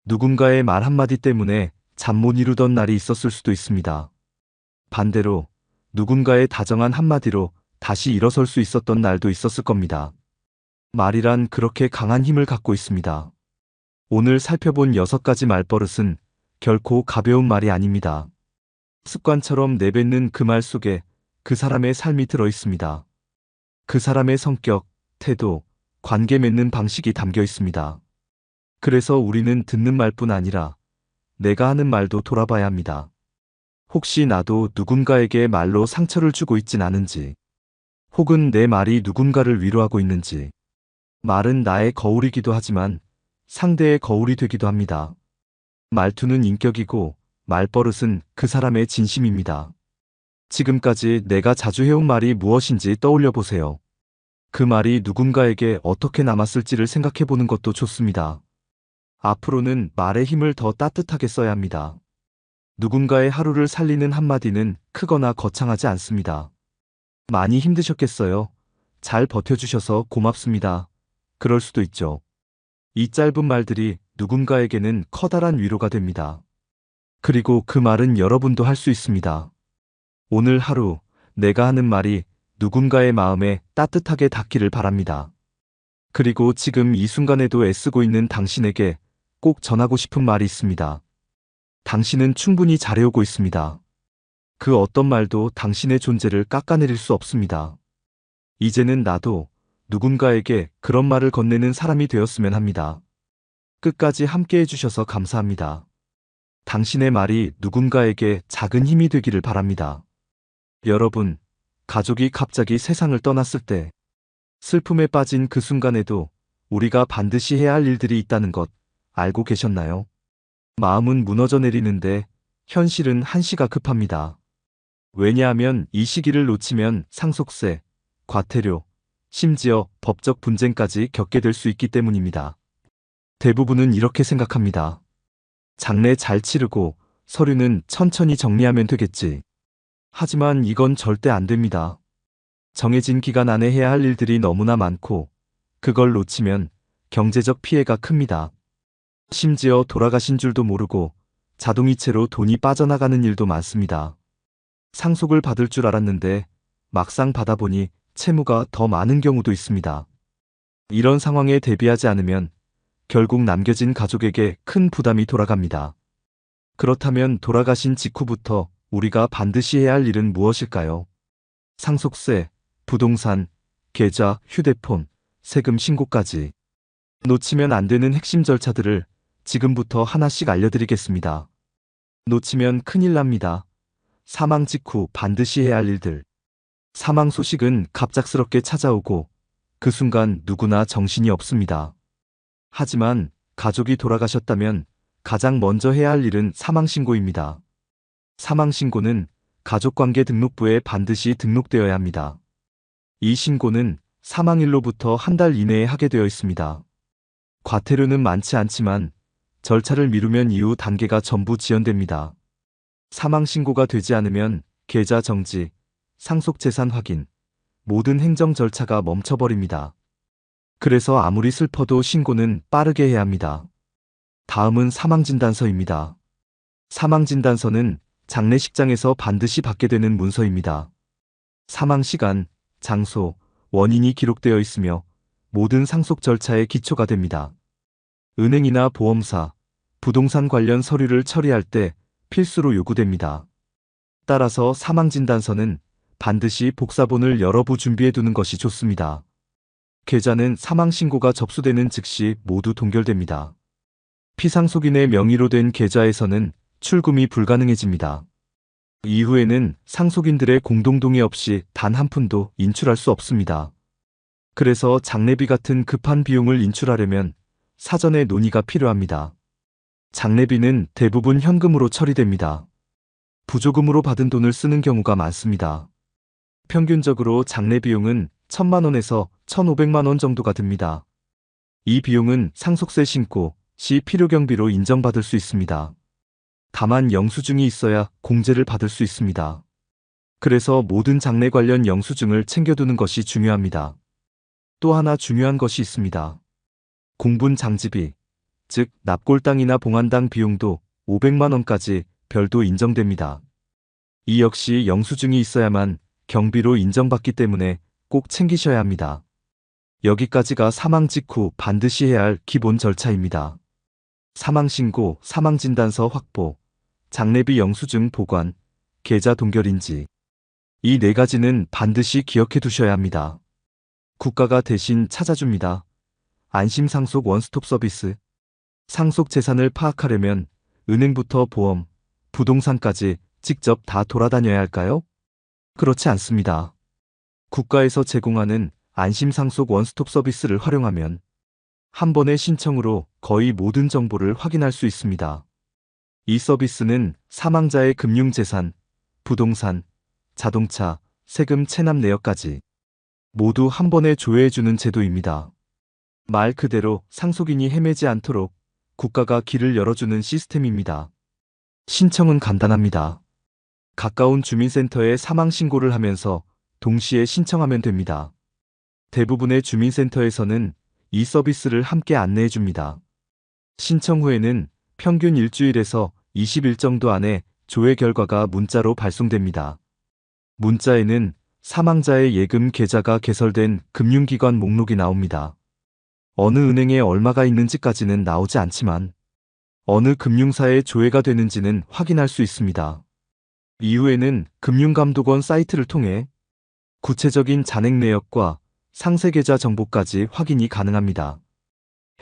누군가의 말 한마디 때문에 잠 못 이루던 날이 있었을 수도 있습니다. 반대로 누군가의 다정한 한마디로 다시 일어설 수 있었던 날도 있었을 겁니다. 말이란 그렇게 강한 힘을 갖고 있습니다. 오늘 살펴본 6가지 말버릇은 결코 가벼운 말이 아닙니다. 습관처럼 내뱉는 그 말 속에 그 사람의 삶이 들어 있습니다. 그 사람의 성격, 태도, 관계 맺는 방식이 담겨 있습니다. 그래서 우리는 듣는 말뿐 아니라 내가 하는 말도 돌아봐야 합니다. 혹시 나도 누군가에게 말로 상처를 주고 있진 않은지, 혹은 내 말이 누군가를 위로하고 있는지. 말은 나의 거울이기도 하지만 상대의 거울이 되기도 합니다. 말투는 인격이고 말버릇은 그 사람의 진심입니다. 지금까지 내가 자주 해온 말이 무엇인지 떠올려 보세요. 그 말이 누군가에게 어떻게 남았을지를 생각해 보는 것도 좋습니다. 앞으로는 말의 힘을 더 따뜻하게 써야 합니다. 누군가의 하루를 살리는 한마디는 크거나 거창하지 않습니다. 많이 힘드셨겠어요? 잘 버텨주셔서 고맙습니다. 그럴 수도 있죠. 이 짧은 말들이 누군가에게는 커다란 위로가 됩니다. 그리고 그 말은 여러분도 할 수 있습니다. 오늘 하루 내가 하는 말이 누군가의 마음에 따뜻하게 닿기를 바랍니다. 그리고 지금 이 순간에도 애쓰고 있는 당신에게 꼭 전하고 싶은 말이 있습니다. 당신은 충분히 잘해오고 있습니다. 그 어떤 말도 당신의 존재를 깎아내릴 수 없습니다. 이제는 나도 누군가에게 그런 말을 건네는 사람이 되었으면 합니다. 끝까지 함께 해주셔서 감사합니다. 당신의 말이 누군가에게 작은 힘이 되기를 바랍니다. 여러분, 가족이 갑자기 세상을 떠났을 때 슬픔에 빠진 그 순간에도 우리가 반드시 해야 할 일들이 있다는 것 알고 계셨나요? 마음은 무너져 내리는데 현실은 한시가 급합니다. 왜냐하면 이 시기를 놓치면 상속세, 과태료, 심지어 법적 분쟁까지 겪게 될 수 있기 때문입니다. 대부분은 이렇게 생각합니다. 장례 잘 치르고 서류는 천천히 정리하면 되겠지. 하지만 이건 절대 안 됩니다. 정해진 기간 안에 해야 할 일들이 너무나 많고 그걸 놓치면 경제적 피해가 큽니다. 심지어 돌아가신 줄도 모르고 자동이체로 돈이 빠져나가는 일도 많습니다. 상속을 받을 줄 알았는데 막상 받아보니 채무가 더 많은 경우도 있습니다. 이런 상황에 대비하지 않으면 결국 남겨진 가족에게 큰 부담이 돌아갑니다. 그렇다면 돌아가신 직후부터 우리가 반드시 해야 할 일은 무엇일까요? 상속세, 부동산, 계좌, 휴대폰, 세금 신고까지. 놓치면 안 되는 핵심 절차들을 지금부터 하나씩 알려드리겠습니다. 놓치면 큰일 납니다. 사망 직후 반드시 해야 할 일들. 사망 소식은 갑작스럽게 찾아오고 그 순간 누구나 정신이 없습니다. 하지만 가족이 돌아가셨다면 가장 먼저 해야 할 일은 사망신고입니다. 사망신고는 가족관계등록부에 반드시 등록되어야 합니다. 이 신고는 사망일로부터 한 달 이내에 하게 되어 있습니다. 과태료는 많지 않지만 절차를 미루면 이후 단계가 전부 지연됩니다. 사망신고가 되지 않으면 계좌 정지, 상속재산 확인, 모든 행정 절차가 멈춰버립니다. 그래서 아무리 슬퍼도 신고는 빠르게 해야 합니다. 다음은 사망진단서입니다. 사망진단서는 장례식장에서 반드시 받게 되는 문서입니다. 사망시간, 장소, 원인이 기록되어 있으며 모든 상속 절차의 기초가 됩니다. 은행이나 보험사, 부동산 관련 서류를 처리할 때 필수로 요구됩니다. 따라서 사망진단서는 반드시 복사본을 여러 부 준비해 두는 것이 좋습니다. 계좌는 사망신고가 접수되는 즉시 모두 동결됩니다. 피상속인의 명의로 된 계좌에서는 출금이 불가능해집니다. 이후에는 상속인들의 공동동의 없이 단 한 푼도 인출할 수 없습니다. 그래서 장례비 같은 급한 비용을 인출하려면 사전에 논의가 필요합니다. 장례비는 대부분 현금으로 처리됩니다. 부조금으로 받은 돈을 쓰는 경우가 많습니다. 평균적으로 장례 비용은 1,000만 원에서 1,500만 원 정도가 듭니다. 이 비용은 상속세 신고 시 필요경비로 인정받을 수 있습니다. 다만 영수증이 있어야 공제를 받을 수 있습니다. 그래서 모든 장례 관련 영수증을 챙겨두는 것이 중요합니다. 또 하나 중요한 것이 있습니다. 공분 장지비, 즉 납골당이나 봉안당 비용도 500만 원까지 별도 인정됩니다. 이 역시 영수증이 있어야만 경비로 인정받기 때문에 꼭 챙기셔야 합니다. 여기까지가 사망 직후 반드시 해야 할 기본 절차입니다. 사망신고, 사망진단서 확보, 장례비 영수증 보관, 계좌 동결인지. 이 네 가지는 반드시 기억해 두셔야 합니다. 국가가 대신 찾아줍니다. 안심상속 원스톱 서비스. 상속 재산을 파악하려면 은행부터 보험, 부동산까지 직접 다 돌아다녀야 할까요? 그렇지 않습니다. 국가에서 제공하는 안심상속 원스톱 서비스를 활용하면 한 번의 신청으로 거의 모든 정보를 확인할 수 있습니다. 이 서비스는 사망자의 금융재산, 부동산, 자동차, 세금 체납 내역까지 모두 한 번에 조회해주는 제도입니다. 말 그대로 상속인이 헤매지 않도록 국가가 길을 열어주는 시스템입니다. 신청은 간단합니다. 가까운 주민센터에 사망신고를 하면서 동시에 신청하면 됩니다. 대부분의 주민센터에서는 이 서비스를 함께 안내해 줍니다. 신청 후에는 평균 일주일에서 20일 정도 안에 조회 결과가 문자로 발송됩니다. 문자에는 사망자의 예금 계좌가 개설된 금융기관 목록이 나옵니다. 어느 은행에 얼마가 있는지까지는 나오지 않지만 어느 금융사에 조회가 되는지는 확인할 수 있습니다. 이후에는 금융감독원 사이트를 통해 구체적인 잔액 내역과 상세계좌 정보까지 확인이 가능합니다.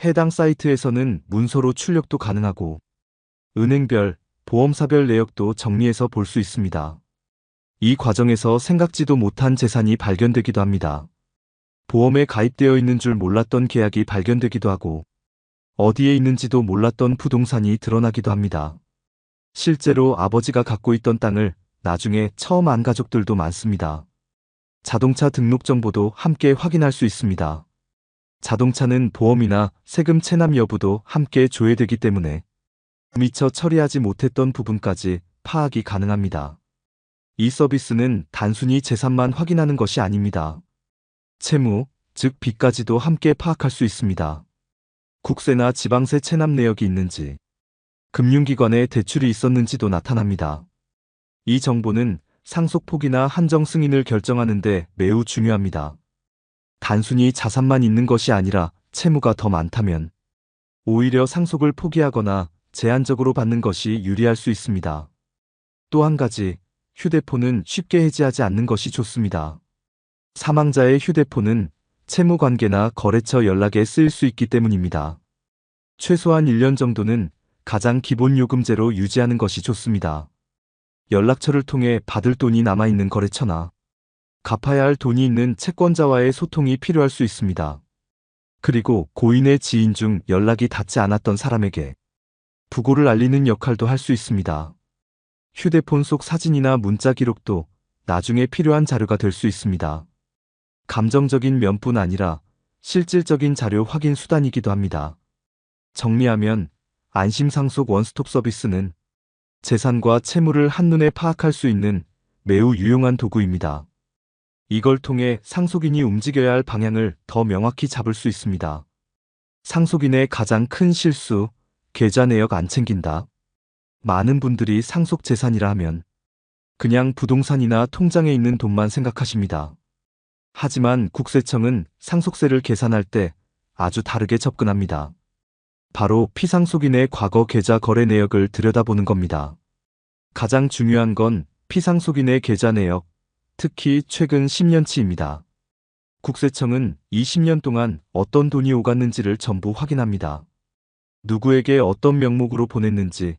해당 사이트에서는 문서로 출력도 가능하고 은행별, 보험사별 내역도 정리해서 볼 수 있습니다. 이 과정에서 생각지도 못한 재산이 발견되기도 합니다. 보험에 가입되어 있는 줄 몰랐던 계약이 발견되기도 하고 어디에 있는지도 몰랐던 부동산이 드러나기도 합니다. 실제로 아버지가 갖고 있던 땅을 나중에 처음 안 가족들도 많습니다. 자동차 등록 정보도 함께 확인할 수 있습니다. 자동차는 보험이나 세금 체납 여부도 함께 조회되기 때문에 미처 처리하지 못했던 부분까지 파악이 가능합니다. 이 서비스는 단순히 재산만 확인하는 것이 아닙니다. 채무, 즉 빚까지도 함께 파악할 수 있습니다. 국세나 지방세 체납 내역이 있는지, 금융기관에 대출이 있었는지도 나타납니다. 이 정보는 상속 포기나 한정 승인을 결정하는데 매우 중요합니다. 단순히 자산만 있는 것이 아니라 채무가 더 많다면 오히려 상속을 포기하거나 제한적으로 받는 것이 유리할 수 있습니다. 또 한 가지, 휴대폰은 쉽게 해지하지 않는 것이 좋습니다. 사망자의 휴대폰은 채무 관계나 거래처 연락에 쓰일 수 있기 때문입니다. 최소한 1년 정도는 가장 기본 요금제로 유지하는 것이 좋습니다. 연락처를 통해 받을 돈이 남아있는 거래처나 갚아야 할 돈이 있는 채권자와의 소통이 필요할 수 있습니다. 그리고 고인의 지인 중 연락이 닿지 않았던 사람에게 부고를 알리는 역할도 할 수 있습니다. 휴대폰 속 사진이나 문자 기록도 나중에 필요한 자료가 될 수 있습니다. 감정적인 면뿐 아니라 실질적인 자료 확인 수단이기도 합니다. 정리하면 안심상속 원스톱 서비스는 재산과 채무를 한눈에 파악할 수 있는 매우 유용한 도구입니다. 이걸 통해 상속인이 움직여야 할 방향을 더 명확히 잡을 수 있습니다. 상속인의 가장 큰 실수, 계좌 내역 안 챙긴다. 많은 분들이 상속 재산이라 하면 그냥 부동산이나 통장에 있는 돈만 생각하십니다. 하지만 국세청은 상속세를 계산할 때 아주 다르게 접근합니다. 바로 피상속인의 과거 계좌 거래 내역을 들여다보는 겁니다. 가장 중요한 건 피상속인의 계좌 내역, 특히 최근 10년치입니다. 국세청은 20년 동안 어떤 돈이 오갔는지를 전부 확인합니다. 누구에게 어떤 명목으로 보냈는지,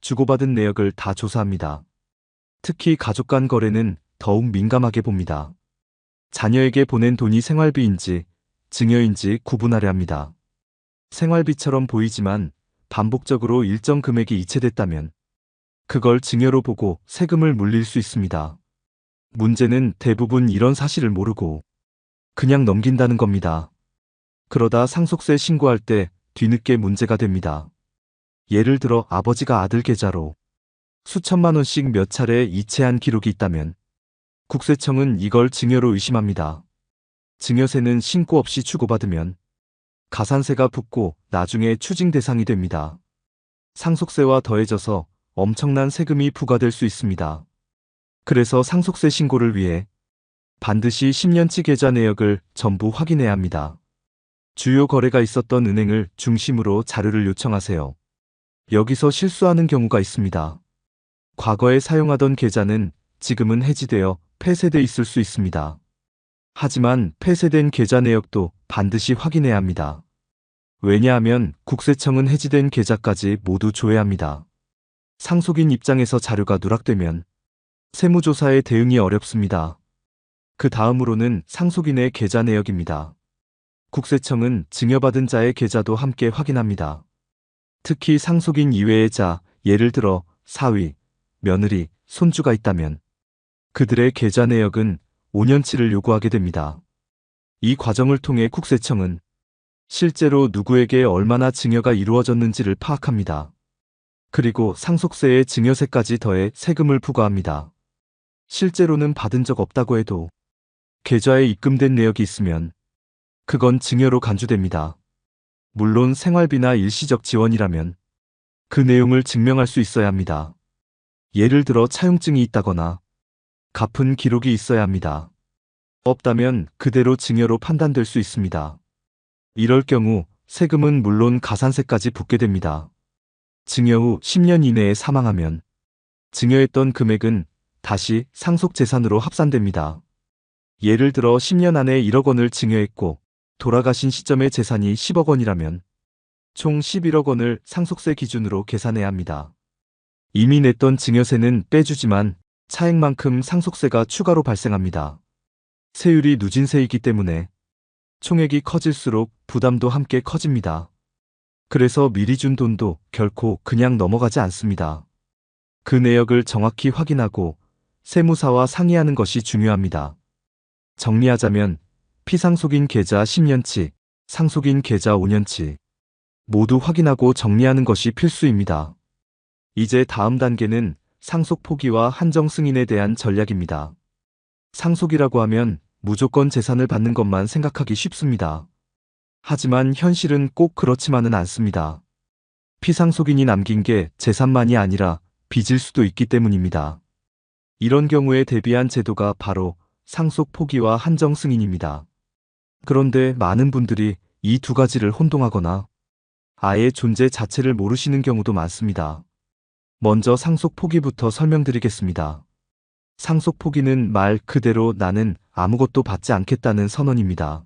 주고받은 내역을 다 조사합니다. 특히 가족 간 거래는 더욱 민감하게 봅니다. 자녀에게 보낸 돈이 생활비인지, 증여인지 구분하려 합니다. 생활비처럼 보이지만 반복적으로 일정 금액이 이체됐다면 그걸 증여로 보고 세금을 물릴 수 있습니다. 문제는 대부분 이런 사실을 모르고 그냥 넘긴다는 겁니다. 그러다 상속세 신고할 때 뒤늦게 문제가 됩니다. 예를 들어 아버지가 아들 계좌로 수천만 원씩 몇 차례 이체한 기록이 있다면 국세청은 이걸 증여로 의심합니다. 증여세는 신고 없이 주고받으면 가산세가 붙고 나중에 추징 대상이 됩니다. 상속세와 더해져서 엄청난 세금이 부과될 수 있습니다. 그래서 상속세 신고를 위해 반드시 10년치 계좌 내역을 전부 확인해야 합니다. 주요 거래가 있었던 은행을 중심으로 자료를 요청하세요. 여기서 실수하는 경우가 있습니다. 과거에 사용하던 계좌는 지금은 해지되어 폐쇄돼 있을 수 있습니다. 하지만 폐쇄된 계좌 내역도 반드시 확인해야 합니다. 왜냐하면 국세청은 해지된 계좌까지 모두 조회해야 합니다. 상속인 입장에서 자료가 누락되면 세무조사에 대응이 어렵습니다. 그 다음으로는 상속인의 계좌 내역입니다. 국세청은 증여받은 자의 계좌도 함께 확인합니다. 특히 상속인 이외의 자, 예를 들어 사위, 며느리, 손주가 있다면 그들의 계좌 내역은 5년치를 요구하게 됩니다. 이 과정을 통해 국세청은 실제로 누구에게 얼마나 증여가 이루어졌는지를 파악합니다. 그리고 상속세에 증여세까지 더해 세금을 부과합니다. 실제로는 받은 적 없다고 해도 계좌에 입금된 내역이 있으면 그건 증여로 간주됩니다. 물론 생활비나 일시적 지원이라면 그 내용을 증명할 수 있어야 합니다. 예를 들어 차용증이 있다거나 갚은 기록이 있어야 합니다. 없다면 그대로 증여로 판단될 수 있습니다. 이럴 경우 세금은 물론 가산세까지 붙게 됩니다. 증여 후 10년 이내에 사망하면 증여했던 금액은 다시 상속재산으로 합산됩니다. 예를 들어 10년 안에 1억 원을 증여했고 돌아가신 시점의 재산이 10억 원이라면 총 11억 원을 상속세 기준으로 계산해야 합니다. 이미 냈던 증여세는 빼주지만 차액만큼 상속세가 추가로 발생합니다. 세율이 누진세이기 때문에 총액이 커질수록 부담도 함께 커집니다. 그래서 미리 준 돈도 결코 그냥 넘어가지 않습니다. 그 내역을 정확히 확인하고 세무사와 상의하는 것이 중요합니다. 정리하자면 피상속인 계좌 10년치, 상속인 계좌 5년치 모두 확인하고 정리하는 것이 필수입니다. 이제 다음 단계는 상속 포기와 한정 승인에 대한 전략입니다. 상속이라고 하면 무조건 재산을 받는 것만 생각하기 쉽습니다. 하지만 현실은 꼭 그렇지만은 않습니다. 피상속인이 남긴 게 재산만이 아니라 빚일 수도 있기 때문입니다. 이런 경우에 대비한 제도가 바로 상속 포기와 한정 승인입니다. 그런데 많은 분들이 이 두 가지를 혼동하거나 아예 존재 자체를 모르시는 경우도 많습니다. 먼저 상속 포기부터 설명드리겠습니다. 상속 포기는 말 그대로 나는 아무것도 받지 않겠다는 선언입니다.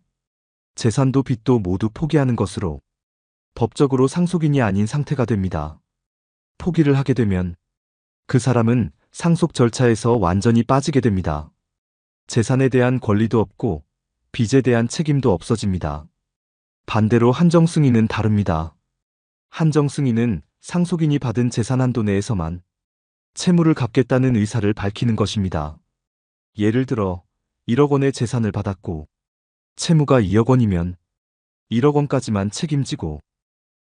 재산도 빚도 모두 포기하는 것으로 법적으로 상속인이 아닌 상태가 됩니다. 포기를 하게 되면 그 사람은 상속 절차에서 완전히 빠지게 됩니다. 재산에 대한 권리도 없고 빚에 대한 책임도 없어집니다. 반대로 한정 승인은 다릅니다. 한정 승인은 상속인이 받은 재산 한도 내에서만 채무를 갚겠다는 의사를 밝히는 것입니다. 예를 들어 1억 원의 재산을 받았고 채무가 2억 원이면 1억 원까지만 책임지고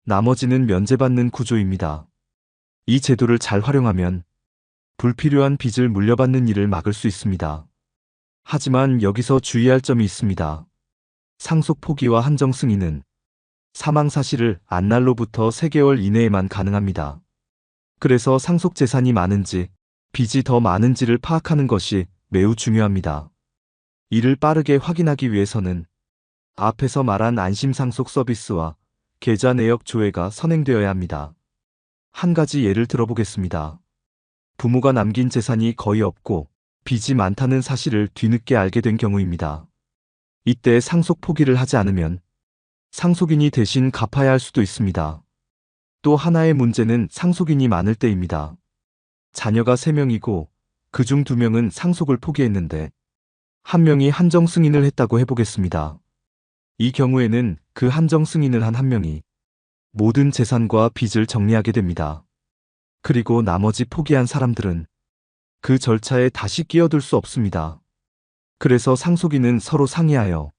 나머지는 면제받는 구조입니다. 이 제도를 잘 활용하면 불필요한 빚을 물려받는 일을 막을 수 있습니다. 하지만 여기서 주의할 점이 있습니다. 상속 포기와 한정 승인은 사망 사실을 안 날로부터 3개월 이내에만 가능합니다. 그래서 상속 재산이 많은지 빚이 더 많은지를 파악하는 것이 매우 중요합니다. 이를 빠르게 확인하기 위해서는 앞에서 말한 안심상속 서비스와 계좌 내역 조회가 선행되어야 합니다. 한 가지 예를 들어보겠습니다. 부모가 남긴 재산이 거의 없고 빚이 많다는 사실을 뒤늦게 알게 된 경우입니다. 이때 상속 포기를 하지 않으면 상속인이 대신 갚아야 할 수도 있습니다. 또 하나의 문제는 상속인이 많을 때입니다. 자녀가 3명이고 그중 2명은 상속을 포기했는데 1명이 한정 승인을 했다고 해보겠습니다. 이 경우에는 그 한정 승인을 한 1명이 모든 재산과 빚을 정리하게 됩니다. 그리고 나머지 포기한 사람들은 그 절차에 다시 끼어들 수 없습니다. 그래서 상속인은 서로 상의하여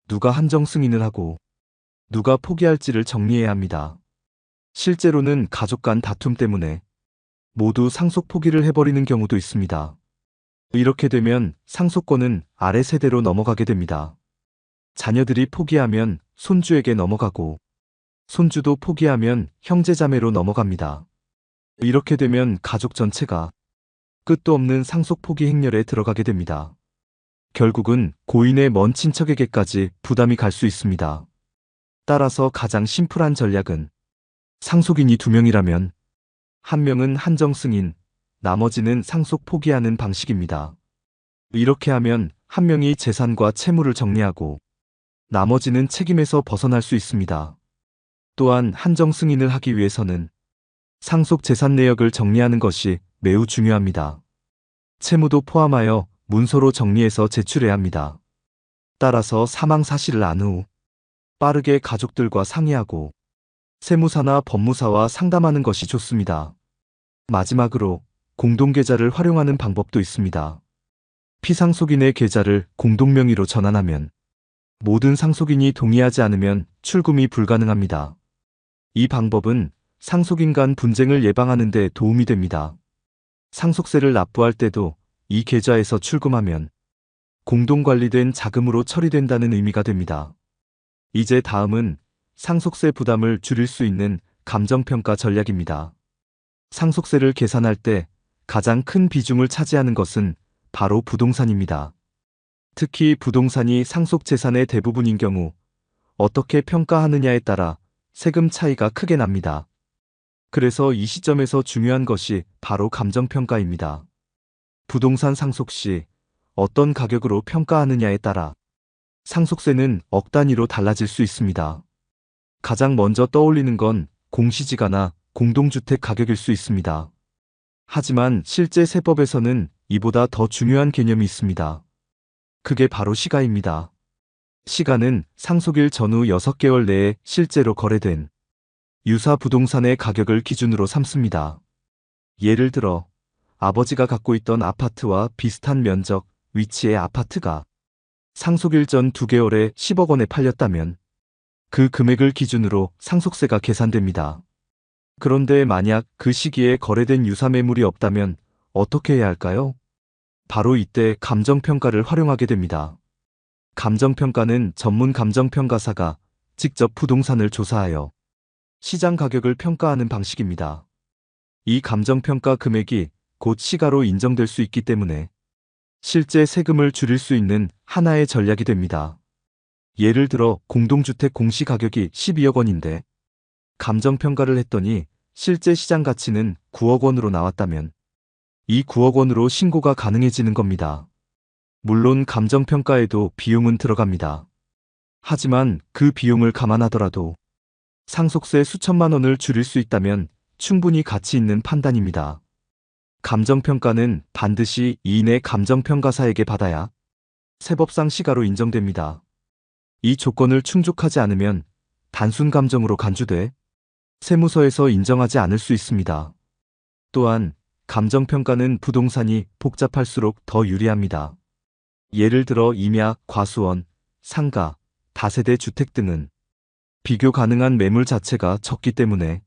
누가 한정 승인을 하고 누가 포기할지를 정리해야 합니다. 실제로는 가족 간 다툼 때문에 모두 상속 포기를 해버리는 경우도 있습니다. 이렇게 되면 상속권은 아래 세대로 넘어가게 됩니다. 자녀들이 포기하면 손주에게 넘어가고 손주도 포기하면 형제자매로 넘어갑니다. 이렇게 되면 가족 전체가 끝도 없는 상속 포기 행렬에 들어가게 됩니다. 결국은 고인의 먼 친척에게까지 부담이 갈 수 있습니다. 따라서 가장 심플한 전략은 상속인이 2명이라면 1명은 한정 승인, 나머지는 상속 포기하는 방식입니다. 이렇게 하면 1명이 재산과 채무를 정리하고 나머지는 책임에서 벗어날 수 있습니다. 또한 한정 승인을 하기 위해서는 상속 재산 내역을 정리하는 것이 매우 중요합니다. 채무도 포함하여 문서로 정리해서 제출해야 합니다. 따라서 사망 사실을 안 후 빠르게 가족들과 상의하고 세무사나 법무사와 상담하는 것이 좋습니다. 마지막으로 공동계좌를 활용하는 방법도 있습니다. 피상속인의 계좌를 공동명의로 전환하면 모든 상속인이 동의하지 않으면 출금이 불가능합니다. 이 방법은 상속인 간 분쟁을 예방하는 데 도움이 됩니다. 상속세를 납부할 때도 이 계좌에서 출금하면 공동관리된 자금으로 처리된다는 의미가 됩니다. 이제 다음은 상속세 부담을 줄일 수 있는 감정평가 전략입니다. 상속세를 계산할 때 가장 큰 비중을 차지하는 것은 바로 부동산입니다. 특히 부동산이 상속재산의 대부분인 경우 어떻게 평가하느냐에 따라 세금 차이가 크게 납니다. 그래서 이 시점에서 중요한 것이 바로 감정평가입니다. 부동산 상속 시 어떤 가격으로 평가하느냐에 따라 상속세는 억 단위로 달라질 수 있습니다. 가장 먼저 떠올리는 건 공시지가나 공동주택 가격일 수 있습니다. 하지만 실제 세법에서는 이보다 더 중요한 개념이 있습니다. 그게 바로 시가입니다. 시가는 상속일 전후 6개월 내에 실제로 거래된 유사 부동산의 가격을 기준으로 삼습니다. 예를 들어 아버지가 갖고 있던 아파트와 비슷한 면적, 위치의 아파트가 상속일 전 2개월에 10억 원에 팔렸다면 그 금액을 기준으로 상속세가 계산됩니다. 그런데 만약 그 시기에 거래된 유사 매물이 없다면 어떻게 해야 할까요? 바로 이때 감정평가를 활용하게 됩니다. 감정평가는 전문 감정평가사가 직접 부동산을 조사하여 시장 가격을 평가하는 방식입니다. 이 감정평가 금액이 곧 시가로 인정될 수 있기 때문에 실제 세금을 줄일 수 있는 하나의 전략이 됩니다. 예를 들어 공동주택 공시가격이 12억 원인데 감정평가를 했더니 실제 시장 가치는 9억 원으로 나왔다면 이 9억 원으로 신고가 가능해지는 겁니다. 물론 감정평가에도 비용은 들어갑니다. 하지만 그 비용을 감안하더라도 상속세 수천만 원을 줄일 수 있다면 충분히 가치 있는 판단입니다. 감정평가는 반드시 이인의 감정평가사에게 받아야 세법상 시가로 인정됩니다. 이 조건을 충족하지 않으면 단순 감정으로 간주돼 세무서에서 인정하지 않을 수 있습니다. 또한 감정평가는 부동산이 복잡할수록 더 유리합니다. 예를 들어 임야, 과수원, 상가, 다세대 주택 등은 비교 가능한 매물 자체가 적기 때문에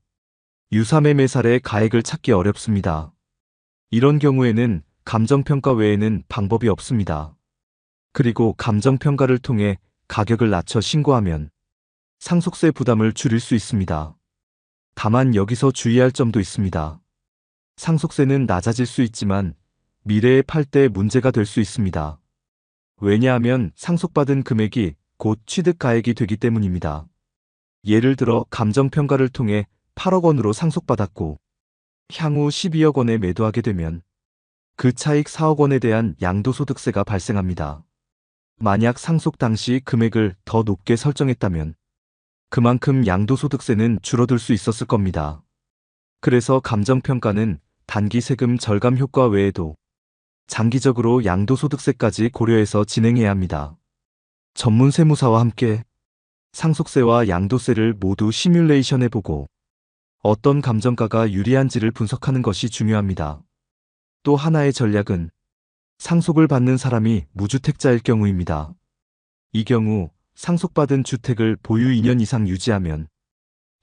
유사매매살의 가액을 찾기 어렵습니다. 이런 경우에는 감정평가 외에는 방법이 없습니다. 그리고 감정평가를 통해 가격을 낮춰 신고하면 상속세 부담을 줄일 수 있습니다. 다만 여기서 주의할 점도 있습니다. 상속세는 낮아질 수 있지만 미래에 팔 때 문제가 될 수 있습니다. 왜냐하면 상속받은 금액이 곧 취득가액이 되기 때문입니다. 예를 들어 감정평가를 통해 8억 원으로 상속받았고 향후 12억 원에 매도하게 되면 그 차익 4억 원에 대한 양도소득세가 발생합니다. 만약 상속 당시 금액을 더 높게 설정했다면 그만큼 양도소득세는 줄어들 수 있었을 겁니다. 그래서 감정평가는 단기 세금 절감 효과 외에도 장기적으로 양도소득세까지 고려해서 진행해야 합니다. 전문 세무사와 함께 상속세와 양도세를 모두 시뮬레이션해보고 어떤 감정가가 유리한지를 분석하는 것이 중요합니다. 또 하나의 전략은 상속을 받는 사람이 무주택자일 경우입니다. 이 경우 상속받은 주택을 보유 2년 이상 유지하면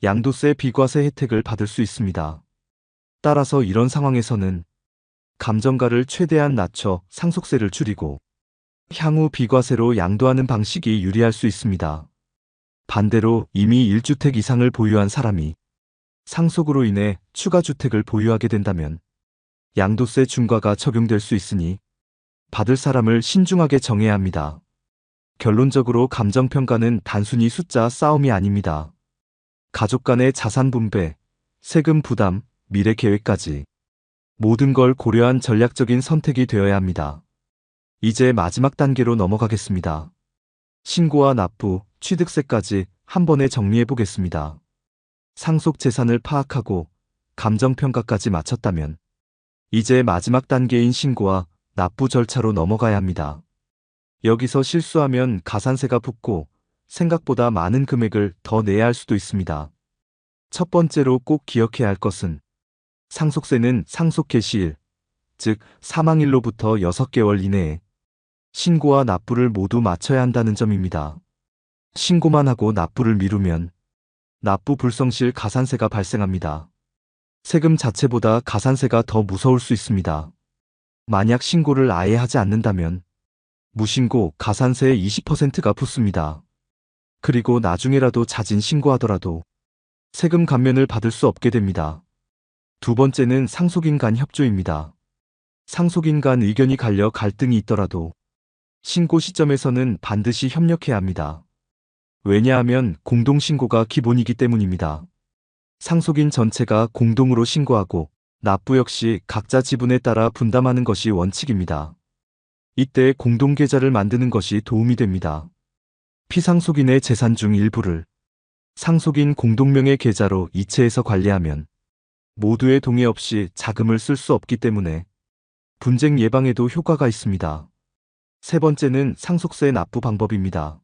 양도세 비과세 혜택을 받을 수 있습니다. 따라서 이런 상황에서는 감정가를 최대한 낮춰 상속세를 줄이고 향후 비과세로 양도하는 방식이 유리할 수 있습니다. 반대로 이미 1주택 이상을 보유한 사람이 상속으로 인해 추가 주택을 보유하게 된다면 양도세 중과가 적용될 수 있으니 받을 사람을 신중하게 정해야 합니다. 결론적으로 감정평가는 단순히 숫자 싸움이 아닙니다. 가족 간의 자산 분배, 세금 부담, 미래 계획까지 모든 걸 고려한 전략적인 선택이 되어야 합니다. 이제 마지막 단계로 넘어가겠습니다. 신고와 납부, 취득세까지 한 번에 정리해 보겠습니다. 상속 재산을 파악하고 감정평가까지 마쳤다면 이제 마지막 단계인 신고와 납부 절차로 넘어가야 합니다. 여기서 실수하면 가산세가 붙고 생각보다 많은 금액을 더 내야 할 수도 있습니다. 첫 번째로 꼭 기억해야 할 것은 상속세는 상속 개시일, 즉 사망일로부터 6개월 이내에 신고와 납부를 모두 마쳐야 한다는 점입니다. 신고만 하고 납부를 미루면 납부 불성 시 가산세가 발생합니다. 세금 자체보다 가산세가 더 무서울 수 있습니다. 만약 신고를 아예 하지 않는다면 무신고 가산세의 20%가 붙습니다. 그리고 나중에라도 자진 신고하더라도 세금 감면을 받을 수 없게 됩니다. 두 번째는 상속인 간 협조입니다. 상속인 간 의견이 갈려 갈등이 있더라도 신고 시점에서는 반드시 협력해야 합니다. 왜냐하면 공동신고가 기본이기 때문입니다. 상속인 전체가 공동으로 신고하고 납부 역시 각자 지분에 따라 분담하는 것이 원칙입니다. 이때 공동계좌를 만드는 것이 도움이 됩니다. 피상속인의 재산 중 일부를 상속인 공동명의 계좌로 이체해서 관리하면 모두의 동의 없이 자금을 쓸 수 없기 때문에 분쟁 예방에도 효과가 있습니다. 세 번째는 상속세 납부 방법입니다.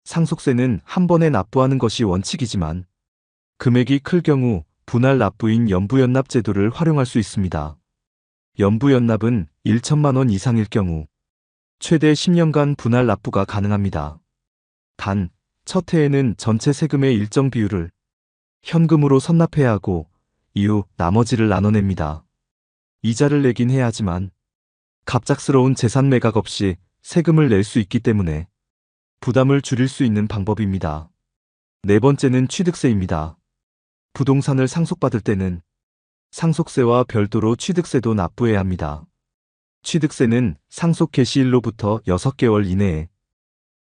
상속세는 한 번에 납부하는 것이 원칙이지만 금액이 클 경우 분할 납부인 연부연납 제도를 활용할 수 있습니다. 연부연납은 1천만 원 이상일 경우 최대 10년간 분할 납부가 가능합니다. 단, 첫 해에는 전체 세금의 일정 비율을 현금으로 선납해야 하고 이후 나머지를 나눠냅니다. 이자를 내긴 해야 하지만 갑작스러운 재산 매각 없이 세금을 낼 수 있기 때문에 부담을 줄일 수 있는 방법입니다. 네 번째는 취득세입니다. 부동산을 상속받을 때는 상속세와 별도로 취득세도 납부해야 합니다. 취득세는 상속 개시일로부터 6개월 이내에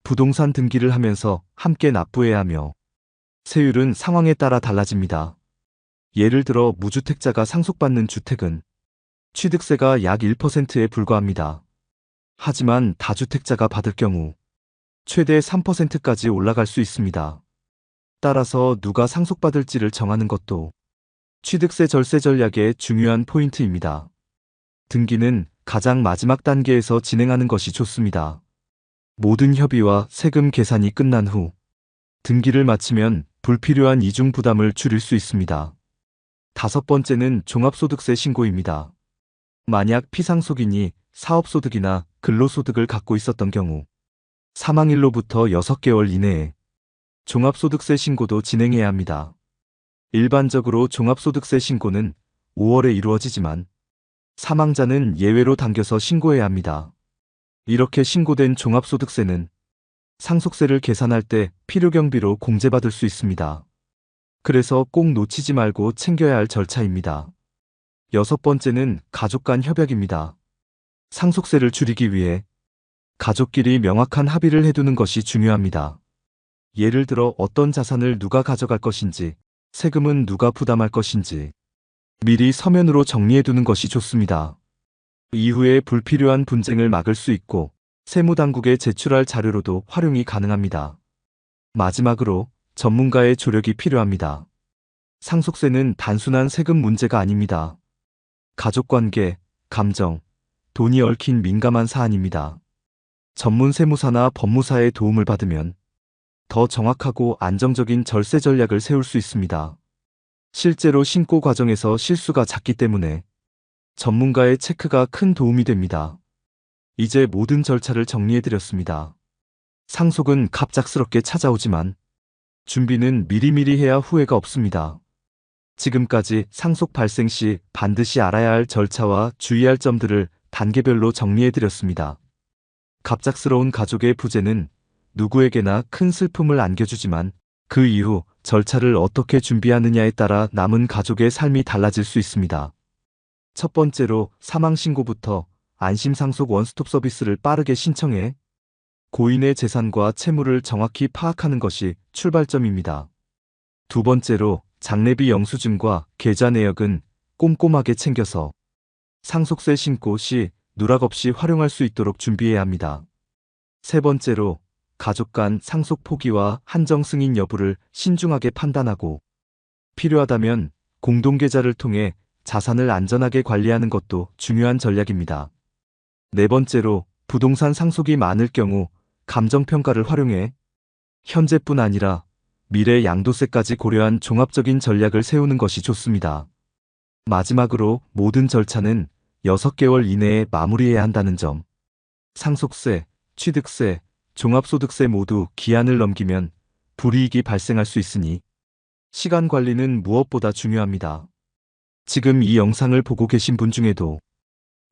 부동산 등기를 하면서 함께 납부해야 하며 세율은 상황에 따라 달라집니다. 예를 들어 무주택자가 상속받는 주택은 취득세가 약 1%에 불과합니다. 하지만 다주택자가 받을 경우 최대 3%까지 올라갈 수 있습니다. 따라서 누가 상속받을지를 정하는 것도 취득세 절세 전략의 중요한 포인트입니다. 등기는 가장 마지막 단계에서 진행하는 것이 좋습니다. 모든 협의와 세금 계산이 끝난 후 등기를 마치면 불필요한 이중 부담을 줄일 수 있습니다. 5번째는 종합소득세 신고입니다. 만약 피상속인이 사업소득이나 근로소득을 갖고 있었던 경우 사망일로부터 6개월 이내에 종합소득세 신고도 진행해야 합니다. 일반적으로 종합소득세 신고는 5월에 이루어지지만 사망자는 예외로 당겨서 신고해야 합니다. 이렇게 신고된 종합소득세는 상속세를 계산할 때 필요경비로 공제받을 수 있습니다. 그래서 꼭 놓치지 말고 챙겨야 할 절차입니다. 6번째는 가족 간 협약입니다. 상속세를 줄이기 위해 가족끼리 명확한 합의를 해두는 것이 중요합니다. 예를 들어 어떤 자산을 누가 가져갈 것인지, 세금은 누가 부담할 것인지 미리 서면으로 정리해두는 것이 좋습니다. 이후에 불필요한 분쟁을 막을 수 있고 세무당국에 제출할 자료로도 활용이 가능합니다. 마지막으로 전문가의 조력이 필요합니다. 상속세는 단순한 세금 문제가 아닙니다. 가족관계, 감정, 돈이 얽힌 민감한 사안입니다. 전문 세무사나 법무사의 도움을 받으면 더 정확하고 안정적인 절세 전략을 세울 수 있습니다. 실제로 신고 과정에서 실수가 잦기 때문에 전문가의 체크가 큰 도움이 됩니다. 이제 모든 절차를 정리해드렸습니다. 상속은 갑작스럽게 찾아오지만 준비는 미리미리 해야 후회가 없습니다. 지금까지 상속 발생 시 반드시 알아야 할 절차와 주의할 점들을 단계별로 정리해드렸습니다. 갑작스러운 가족의 부재는 누구에게나 큰 슬픔을 안겨주지만 그 이후 절차를 어떻게 준비하느냐에 따라 남은 가족의 삶이 달라질 수 있습니다. 첫 번째로 사망신고부터 안심상속 원스톱 서비스를 빠르게 신청해 고인의 재산과 채무를 정확히 파악하는 것이 출발점입니다. 두 번째로 장례비 영수증과 계좌 내역은 꼼꼼하게 챙겨서 상속세 신고 시 누락 없이 활용할 수 있도록 준비해야 합니다. 세 번째로 가족 간 상속 포기와 한정 승인 여부를 신중하게 판단하고 필요하다면 공동계좌를 통해 자산을 안전하게 관리하는 것도 중요한 전략입니다. 네 번째로 부동산 상속이 많을 경우 감정평가를 활용해 현재뿐 아니라 미래 양도세까지 고려한 종합적인 전략을 세우는 것이 좋습니다. 마지막으로 모든 절차는 6개월 이내에 마무리해야 한다는 점. 상속세, 취득세, 종합소득세 모두 기한을 넘기면 불이익이 발생할 수 있으니 시간 관리는 무엇보다 중요합니다. 지금 이 영상을 보고 계신 분 중에도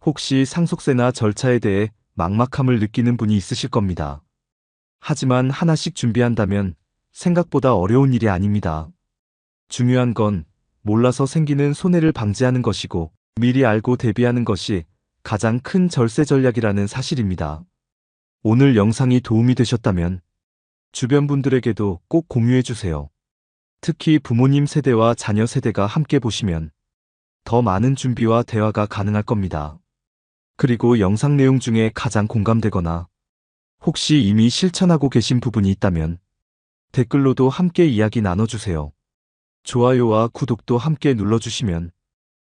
혹시 상속세나 절차에 대해 막막함을 느끼는 분이 있으실 겁니다. 하지만 하나씩 준비한다면 생각보다 어려운 일이 아닙니다. 중요한 건 몰라서 생기는 손해를 방지하는 것이고 미리 알고 대비하는 것이 가장 큰 절세 전략이라는 사실입니다. 오늘 영상이 도움이 되셨다면 주변 분들에게도 꼭 공유해 주세요. 특히 부모님 세대와 자녀 세대가 함께 보시면 더 많은 준비와 대화가 가능할 겁니다. 그리고 영상 내용 중에 가장 공감되거나 혹시 이미 실천하고 계신 부분이 있다면 댓글로도 함께 이야기 나눠주세요. 좋아요와 구독도 함께 눌러주시면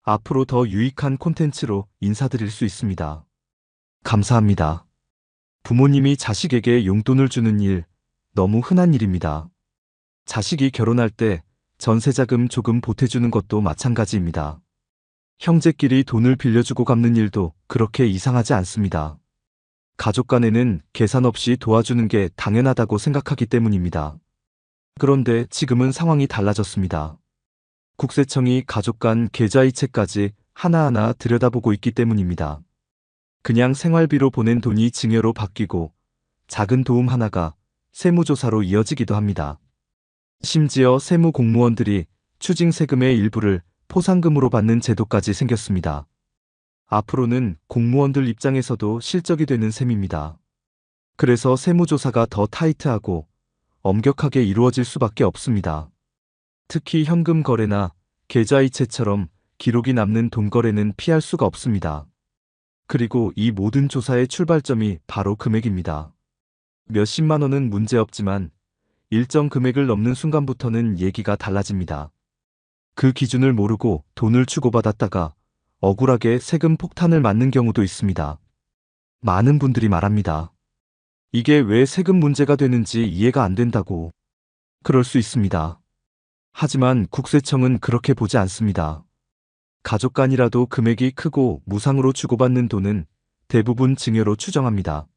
앞으로 더 유익한 콘텐츠로 인사드릴 수 있습니다. 감사합니다. 부모님이 자식에게 용돈을 주는 일, 너무 흔한 일입니다. 자식이 결혼할 때 전세자금 조금 보태주는 것도 마찬가지입니다. 형제끼리 돈을 빌려주고 갚는 일도 그렇게 이상하지 않습니다. 가족 간에는 계산 없이 도와주는 게 당연하다고 생각하기 때문입니다. 그런데 지금은 상황이 달라졌습니다. 국세청이 가족 간 계좌이체까지 하나하나 들여다보고 있기 때문입니다. 그냥 생활비로 보낸 돈이 증여로 바뀌고 작은 도움 하나가 세무조사로 이어지기도 합니다. 심지어 세무 공무원들이 추징 세금의 일부를 포상금으로 받는 제도까지 생겼습니다. 앞으로는 공무원들 입장에서도 실적이 되는 셈입니다. 그래서 세무조사가 더 타이트하고 엄격하게 이루어질 수밖에 없습니다. 특히 현금 거래나 계좌이체처럼 기록이 남는 돈 거래는 피할 수가 없습니다. 그리고 이 모든 조사의 출발점이 바로 금액입니다. 몇십만 원은 문제없지만 일정 금액을 넘는 순간부터는 얘기가 달라집니다. 그 기준을 모르고 돈을 주고받았다가 억울하게 세금 폭탄을 맞는 경우도 있습니다. 많은 분들이 말합니다. 이게 왜 세금 문제가 되는지 이해가 안 된다고. 그럴 수 있습니다. 하지만 국세청은 그렇게 보지 않습니다. 가족 간이라도 금액이 크고 무상으로 주고받는 돈은 대부분 증여로 추정합니다.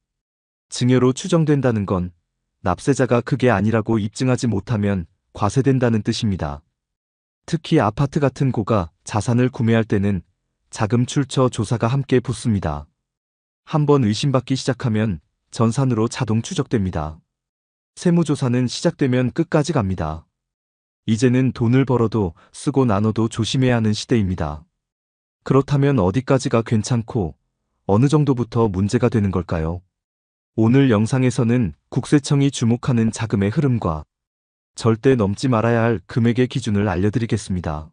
증여로 추정된다는 건 납세자가 그게 아니라고 입증하지 못하면 과세된다는 뜻입니다. 특히 아파트 같은 고가 자산을 구매할 때는 자금 출처 조사가 함께 붙습니다. 한번 의심받기 시작하면 전산으로 자동 추적됩니다. 세무조사는 시작되면 끝까지 갑니다. 이제는 돈을 벌어도 쓰고 나눠도 조심해야 하는 시대입니다. 그렇다면 어디까지가 괜찮고 어느 정도부터 문제가 되는 걸까요? 오늘 영상에서는 국세청이 주목하는 자금의 흐름과 절대 넘지 말아야 할 금액의 기준을 알려드리겠습니다.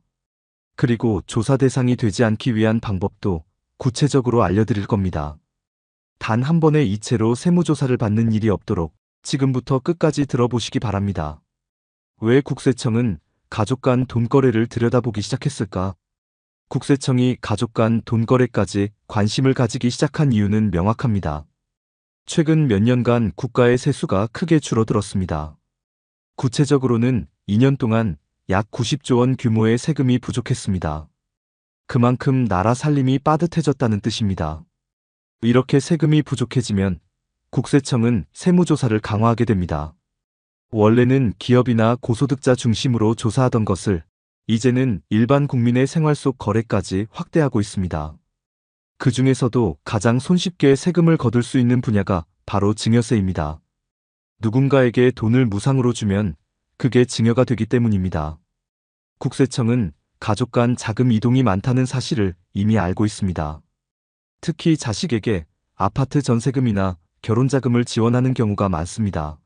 그리고 조사 대상이 되지 않기 위한 방법도 구체적으로 알려드릴 겁니다. 단 한 번의 이체로 세무조사를 받는 일이 없도록 지금부터 끝까지 들어보시기 바랍니다. 왜 국세청은 가족 간 돈거래를 들여다보기 시작했을까? 국세청이 가족 간 돈거래까지 관심을 가지기 시작한 이유는 명확합니다. 최근 몇 년간 국가의 세수가 크게 줄어들었습니다. 구체적으로는 2년 동안 약 90조 원 규모의 세금이 부족했습니다. 그만큼 나라 살림이 빠듯해졌다는 뜻입니다. 이렇게 세금이 부족해지면 국세청은 세무조사를 강화하게 됩니다. 원래는 기업이나 고소득자 중심으로 조사하던 것을 이제는 일반 국민의 생활 속 거래까지 확대하고 있습니다. 그 중에서도 가장 손쉽게 세금을 거둘 수 있는 분야가 바로 증여세입니다. 누군가에게 돈을 무상으로 주면 그게 증여가 되기 때문입니다. 국세청은 가족 간 자금 이동이 많다는 사실을 이미 알고 있습니다. 특히 자식에게 아파트 전세금이나 결혼자금을 지원하는 경우가 많습니다.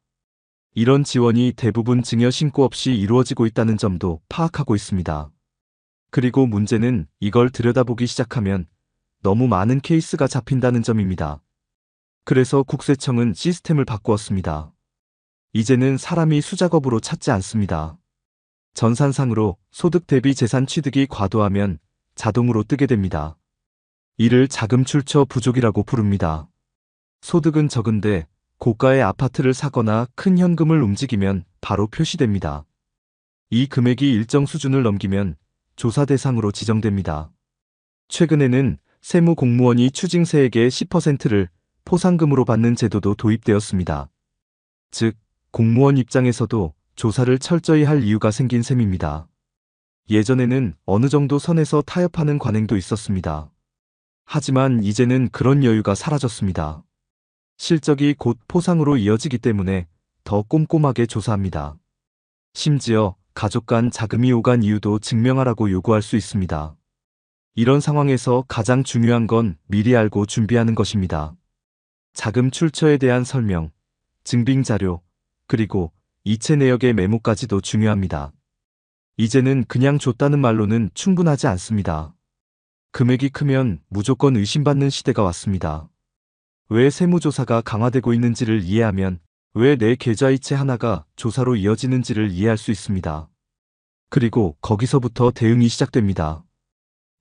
이런 지원이 대부분 증여 신고 없이 이루어지고 있다는 점도 파악하고 있습니다. 그리고 문제는 이걸 들여다보기 시작하면 너무 많은 케이스가 잡힌다는 점입니다. 그래서 국세청은 시스템을 바꾸었습니다. 이제는 사람이 수작업으로 찾지 않습니다. 전산상으로 소득 대비 재산 취득이 과도하면 자동으로 뜨게 됩니다. 이를 자금 출처 부족이라고 부릅니다. 소득은 적은데 고가의 아파트를 사거나 큰 현금을 움직이면 바로 표시됩니다. 이 금액이 일정 수준을 넘기면 조사 대상으로 지정됩니다. 최근에는 세무 공무원이 추징세액의 10%를 포상금으로 받는 제도도 도입되었습니다. 즉, 공무원 입장에서도 조사를 철저히 할 이유가 생긴 셈입니다. 예전에는 어느 정도 선에서 타협하는 관행도 있었습니다. 하지만 이제는 그런 여유가 사라졌습니다. 실적이 곧 포상으로 이어지기 때문에 더 꼼꼼하게 조사합니다. 심지어 가족 간 자금이 오간 이유도 증명하라고 요구할 수 있습니다. 이런 상황에서 가장 중요한 건 미리 알고 준비하는 것입니다. 자금 출처에 대한 설명, 증빙 자료, 그리고 이체 내역의 메모까지도 중요합니다. 이제는 그냥 줬다는 말로는 충분하지 않습니다. 금액이 크면 무조건 의심받는 시대가 왔습니다. 왜 세무조사가 강화되고 있는지를 이해하면 왜 내 계좌이체 하나가 조사로 이어지는지를 이해할 수 있습니다. 그리고 거기서부터 대응이 시작됩니다.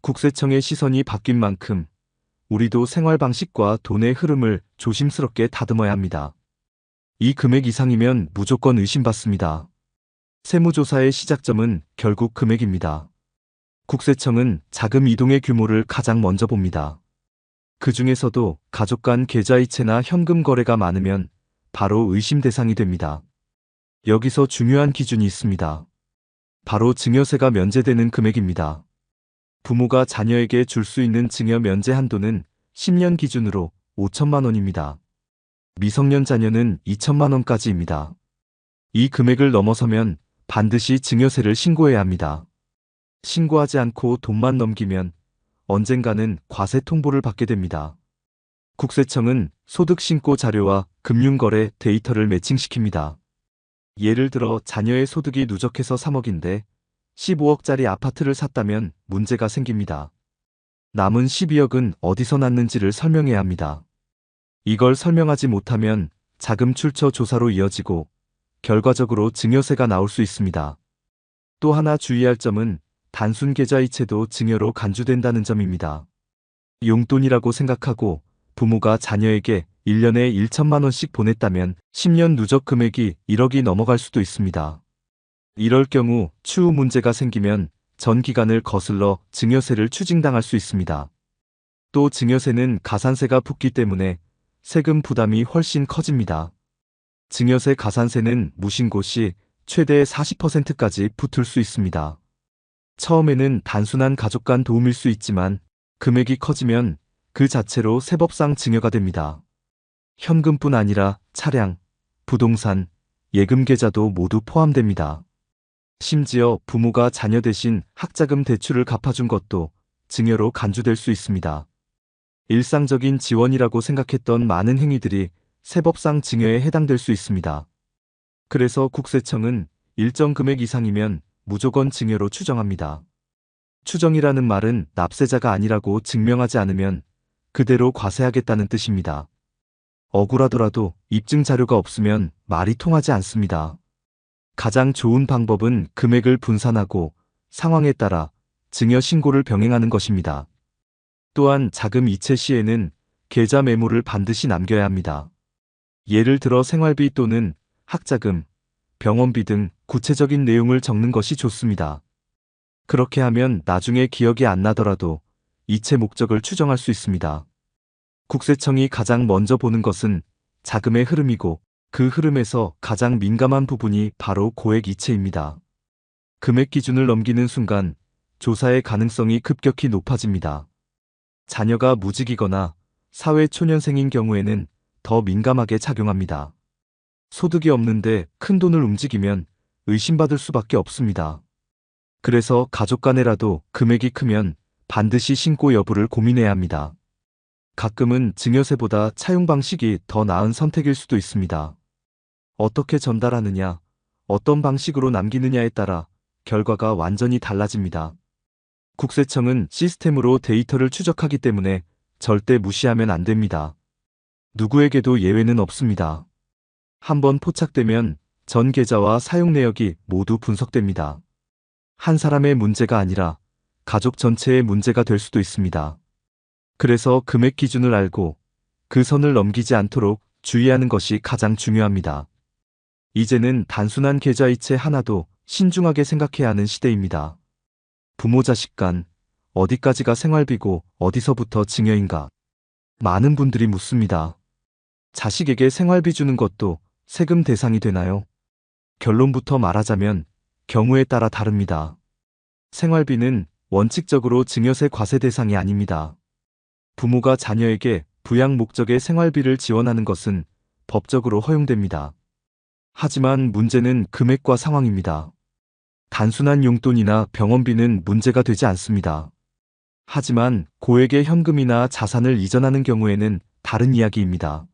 국세청의 시선이 바뀐 만큼 우리도 생활 방식과 돈의 흐름을 조심스럽게 다듬어야 합니다. 이 금액 이상이면 무조건 의심받습니다. 세무조사의 시작점은 결국 금액입니다. 국세청은 자금 이동의 규모를 가장 먼저 봅니다. 그 중에서도 가족 간 계좌이체나 현금 거래가 많으면 바로 의심 대상이 됩니다. 여기서 중요한 기준이 있습니다. 바로 증여세가 면제되는 금액입니다. 부모가 자녀에게 줄 수 있는 증여 면제 한도는 10년 기준으로 5천만 원입니다. 미성년 자녀는 2천만 원까지입니다. 이 금액을 넘어서면 반드시 증여세를 신고해야 합니다. 신고하지 않고 돈만 넘기면 언젠가는 과세 통보를 받게 됩니다. 국세청은 소득신고 자료와 금융거래 데이터를 매칭시킵니다. 예를 들어 자녀의 소득이 누적해서 3억인데 15억짜리 아파트를 샀다면 문제가 생깁니다. 남은 12억은 어디서 났는지를 설명해야 합니다. 이걸 설명하지 못하면 자금 출처 조사로 이어지고 결과적으로 증여세가 나올 수 있습니다. 또 하나 주의할 점은 단순 계좌이체도 증여로 간주된다는 점입니다. 용돈이라고 생각하고 부모가 자녀에게 1년에 1천만 원씩 보냈다면 10년 누적 금액이 1억이 넘어갈 수도 있습니다. 이럴 경우 추후 문제가 생기면 전 기간을 거슬러 증여세를 추징당할 수 있습니다. 또 증여세는 가산세가 붙기 때문에 세금 부담이 훨씬 커집니다. 증여세 가산세는 무신고 시 최대 40%까지 붙을 수 있습니다. 처음에는 단순한 가족 간 도움일 수 있지만 금액이 커지면 그 자체로 세법상 증여가 됩니다. 현금뿐 아니라 차량, 부동산, 예금 계좌도 모두 포함됩니다. 심지어 부모가 자녀 대신 학자금 대출을 갚아준 것도 증여로 간주될 수 있습니다. 일상적인 지원이라고 생각했던 많은 행위들이 세법상 증여에 해당될 수 있습니다. 그래서 국세청은 일정 금액 이상이면 무조건 증여로 추정합니다. 추정이라는 말은 납세자가 아니라고 증명하지 않으면 그대로 과세하겠다는 뜻입니다. 억울하더라도 입증 자료가 없으면 말이 통하지 않습니다. 가장 좋은 방법은 금액을 분산하고 상황에 따라 증여 신고를 병행하는 것입니다. 또한 자금 이체 시에는 계좌 메모를 반드시 남겨야 합니다. 예를 들어 생활비 또는 학자금, 병원비 등 구체적인 내용을 적는 것이 좋습니다. 그렇게 하면 나중에 기억이 안 나더라도 이체 목적을 추정할 수 있습니다. 국세청이 가장 먼저 보는 것은 자금의 흐름이고 그 흐름에서 가장 민감한 부분이 바로 고액 이체입니다. 금액 기준을 넘기는 순간 조사의 가능성이 급격히 높아집니다. 자녀가 무직이거나 사회초년생인 경우에는 더 민감하게 작용합니다. 소득이 없는데 큰 돈을 움직이면 의심받을 수밖에 없습니다. 그래서 가족 간에라도 금액이 크면 반드시 신고 여부를 고민해야 합니다. 가끔은 증여세보다 차용 방식이 더 나은 선택일 수도 있습니다. 어떻게 전달하느냐, 어떤 방식으로 남기느냐에 따라 결과가 완전히 달라집니다. 국세청은 시스템으로 데이터를 추적하기 때문에 절대 무시하면 안 됩니다. 누구에게도 예외는 없습니다. 한번 포착되면 전 계좌와 사용 내역이 모두 분석됩니다. 한 사람의 문제가 아니라 가족 전체의 문제가 될 수도 있습니다. 그래서 금액 기준을 알고 그 선을 넘기지 않도록 주의하는 것이 가장 중요합니다. 이제는 단순한 계좌이체 하나도 신중하게 생각해야 하는 시대입니다. 부모 자식 간 어디까지가 생활비고 어디서부터 증여인가? 많은 분들이 묻습니다. 자식에게 생활비 주는 것도 세금 대상이 되나요? 결론부터 말하자면 경우에 따라 다릅니다. 생활비는 원칙적으로 증여세 과세 대상이 아닙니다. 부모가 자녀에게 부양 목적의 생활비를 지원하는 것은 법적으로 허용됩니다. 하지만 문제는 금액과 상황입니다. 단순한 용돈이나 병원비는 문제가 되지 않습니다. 하지만 고액의 현금이나 자산을 이전하는 경우에는 다른 이야기입니다.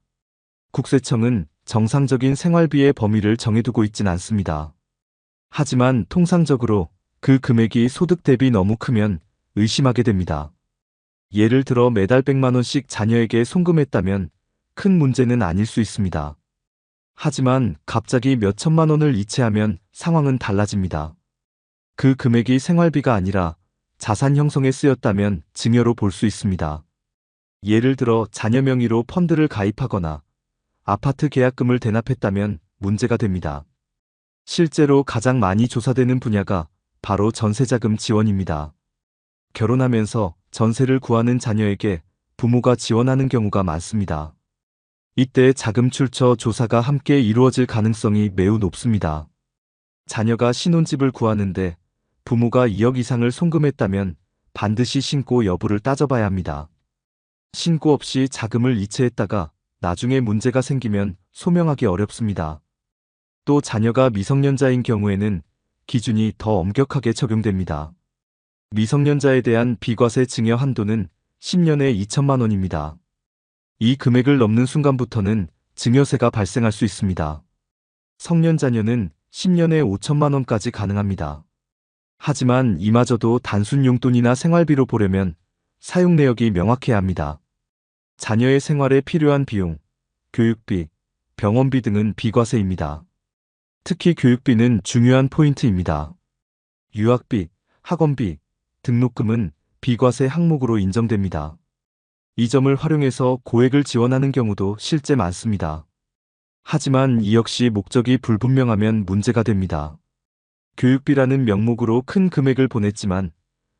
국세청은 정상적인 생활비의 범위를 정해두고 있진 않습니다. 하지만 통상적으로 그 금액이 소득 대비 너무 크면 의심하게 됩니다. 예를 들어 매달 100만 원씩 자녀에게 송금했다면 큰 문제는 아닐 수 있습니다. 하지만 갑자기 몇 천만 원을 이체하면 상황은 달라집니다. 그 금액이 생활비가 아니라 자산 형성에 쓰였다면 증여로 볼 수 있습니다. 예를 들어 자녀 명의로 펀드를 가입하거나 아파트 계약금을 대납했다면 문제가 됩니다. 실제로 가장 많이 조사되는 분야가 바로 전세자금 지원입니다. 결혼하면서 전세를 구하는 자녀에게 부모가 지원하는 경우가 많습니다. 이때 자금 출처 조사가 함께 이루어질 가능성이 매우 높습니다. 자녀가 신혼집을 구하는데 부모가 2억 이상을 송금했다면 반드시 신고 여부를 따져봐야 합니다. 신고 없이 자금을 이체했다가 나중에 문제가 생기면 소명하기 어렵습니다. 또 자녀가 미성년자인 경우에는 기준이 더 엄격하게 적용됩니다. 미성년자에 대한 비과세 증여 한도는 10년에 2천만 원입니다. 이 금액을 넘는 순간부터는 증여세가 발생할 수 있습니다. 성년 자녀는 10년에 5천만 원까지 가능합니다. 하지만 이마저도 단순 용돈이나 생활비로 보려면 사용 내역이 명확해야 합니다. 자녀의 생활에 필요한 비용, 교육비, 병원비 등은 비과세입니다. 특히 교육비는 중요한 포인트입니다. 유학비, 학원비, 등록금은 비과세 항목으로 인정됩니다. 이 점을 활용해서 고액을 지원하는 경우도 실제 많습니다. 하지만 이 역시 목적이 불분명하면 문제가 됩니다. 교육비라는 명목으로 큰 금액을 보냈지만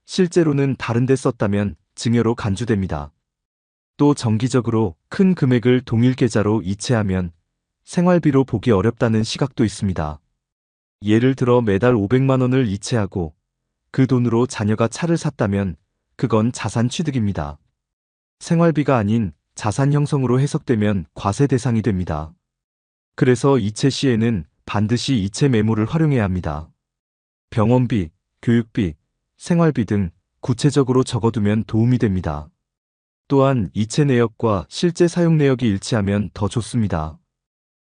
실제로는 다른 데 썼다면 증여로 간주됩니다. 또 정기적으로 큰 금액을 동일 계좌로 이체하면 생활비로 보기 어렵다는 시각도 있습니다. 예를 들어 매달 500만 원을 이체하고 그 돈으로 자녀가 차를 샀다면 그건 자산 취득입니다. 생활비가 아닌 자산 형성으로 해석되면 과세 대상이 됩니다. 그래서 이체 시에는 반드시 이체 메모를 활용해야 합니다. 병원비, 교육비, 생활비 등 구체적으로 적어두면 도움이 됩니다. 또한 이체 내역과 실제 사용 내역이 일치하면 더 좋습니다.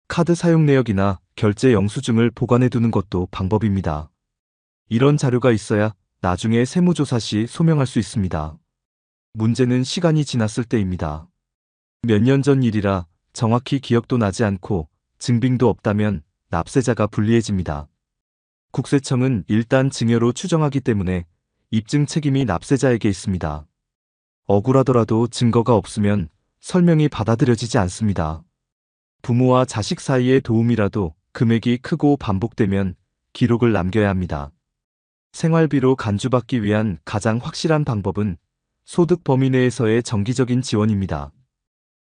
카드 사용 내역이나 결제 영수증을 보관해 두는 것도 방법입니다. 이런 자료가 있어야 나중에 세무조사 시 소명할 수 있습니다. 문제는 시간이 지났을 때입니다. 몇 년 전 일이라 정확히 기억도 나지 않고 증빙도 없다면 납세자가 불리해집니다. 국세청은 일단 증여로 추정하기 때문에 입증 책임이 납세자에게 있습니다. 억울하더라도 증거가 없으면 설명이 받아들여지지 않습니다. 부모와 자식 사이의 도움이라도 금액이 크고 반복되면 기록을 남겨야 합니다. 생활비로 간주받기 위한 가장 확실한 방법은 소득 범위 내에서의 정기적인 지원입니다.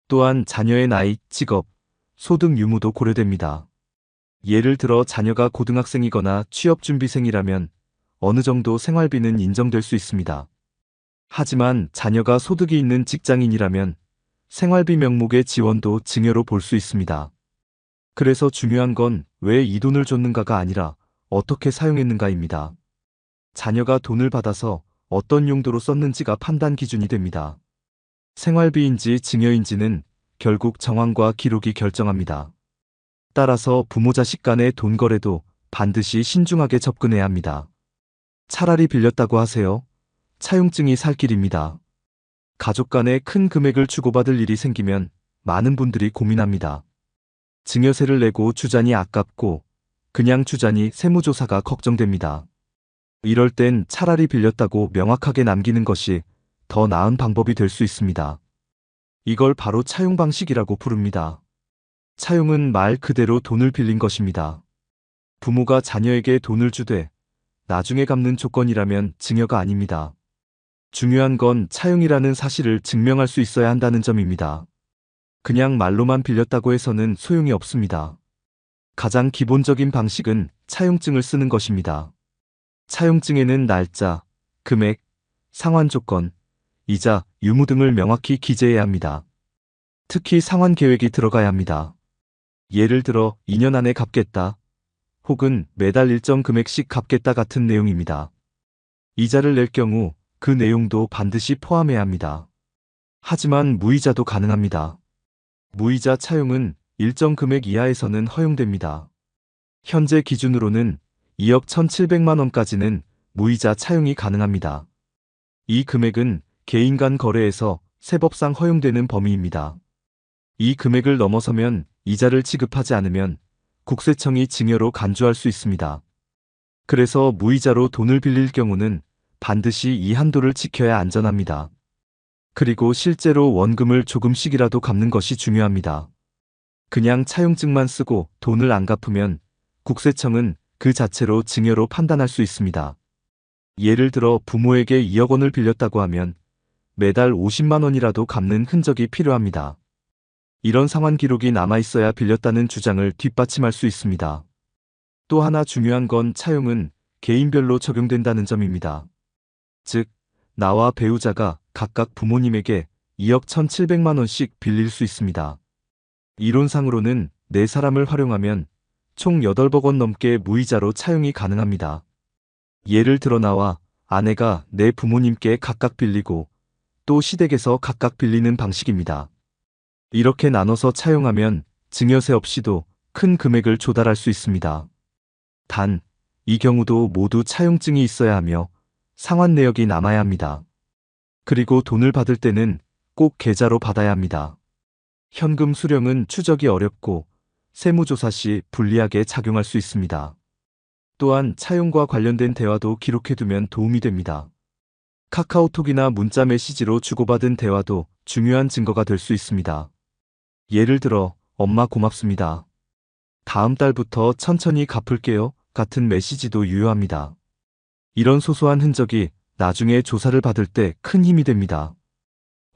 또한 자녀의 나이, 직업, 소득 유무도 고려됩니다. 예를 들어 자녀가 고등학생이거나 취업준비생이라면 어느 정도 생활비는 인정될 수 있습니다. 하지만 자녀가 소득이 있는 직장인이라면 생활비 명목의 지원도 증여로 볼 수 있습니다. 그래서 중요한 건 왜 이 돈을 줬는가가 아니라 어떻게 사용했는가입니다. 자녀가 돈을 받아서 어떤 용도로 썼는지가 판단 기준이 됩니다. 생활비인지 증여인지는 결국 정황과 기록이 결정합니다. 따라서 부모 자식 간의 돈 거래도 반드시 신중하게 접근해야 합니다. 차라리 빌렸다고 하세요. 차용증이 살 길입니다. 가족 간에 큰 금액을 주고받을 일이 생기면 많은 분들이 고민합니다. 증여세를 내고 주자니 아깝고 그냥 주자니 세무조사가 걱정됩니다. 이럴 땐 차라리 빌렸다고 명확하게 남기는 것이 더 나은 방법이 될 수 있습니다. 이걸 바로 차용 방식이라고 부릅니다. 차용은 말 그대로 돈을 빌린 것입니다. 부모가 자녀에게 돈을 주되 나중에 갚는 조건이라면 증여가 아닙니다. 중요한 건 차용이라는 사실을 증명할 수 있어야 한다는 점입니다. 그냥 말로만 빌렸다고 해서는 소용이 없습니다. 가장 기본적인 방식은 차용증을 쓰는 것입니다. 차용증에는 날짜, 금액, 상환 조건, 이자, 유무 등을 명확히 기재해야 합니다. 특히 상환 계획이 들어가야 합니다. 예를 들어 2년 안에 갚겠다, 혹은 매달 일정 금액씩 갚겠다 같은 내용입니다. 이자를 낼 경우 그 내용도 반드시 포함해야 합니다. 하지만 무이자도 가능합니다. 무이자 차용은 일정 금액 이하에서는 허용됩니다. 현재 기준으로는 2억 1,700만 원까지는 무이자 차용이 가능합니다. 이 금액은 개인 간 거래에서 세법상 허용되는 범위입니다. 이 금액을 넘어서면 이자를 지급하지 않으면 국세청이 증여로 간주할 수 있습니다. 그래서 무이자로 돈을 빌릴 경우는 반드시 이 한도를 지켜야 안전합니다. 그리고 실제로 원금을 조금씩이라도 갚는 것이 중요합니다. 그냥 차용증만 쓰고 돈을 안 갚으면 국세청은 그 자체로 증여로 판단할 수 있습니다. 예를 들어 부모에게 2억 원을 빌렸다고 하면 매달 50만 원이라도 갚는 흔적이 필요합니다. 이런 상환 기록이 남아있어야 빌렸다는 주장을 뒷받침할 수 있습니다. 또 하나 중요한 건 차용은 개인별로 적용된다는 점입니다. 즉, 나와 배우자가 각각 부모님에게 2억 1,700만 원씩 빌릴 수 있습니다. 이론상으로는 4사람을 활용하면 총 8억 원 넘게 무이자로 차용이 가능합니다. 예를 들어 나와 아내가 내 부모님께 각각 빌리고 또 시댁에서 각각 빌리는 방식입니다. 이렇게 나눠서 차용하면 증여세 없이도 큰 금액을 조달할 수 있습니다. 단, 이 경우도 모두 차용증이 있어야 하며 상환 내역이 남아야 합니다. 그리고 돈을 받을 때는 꼭 계좌로 받아야 합니다. 현금 수령은 추적이 어렵고 세무조사 시 불리하게 작용할 수 있습니다. 또한 차용과 관련된 대화도 기록해두면 도움이 됩니다. 카카오톡이나 문자 메시지로 주고받은 대화도 중요한 증거가 될 수 있습니다. 예를 들어, 엄마 고맙습니다. 다음 달부터 천천히 갚을게요. 같은 메시지도 유효합니다. 이런 소소한 흔적이 나중에 조사를 받을 때 큰 힘이 됩니다.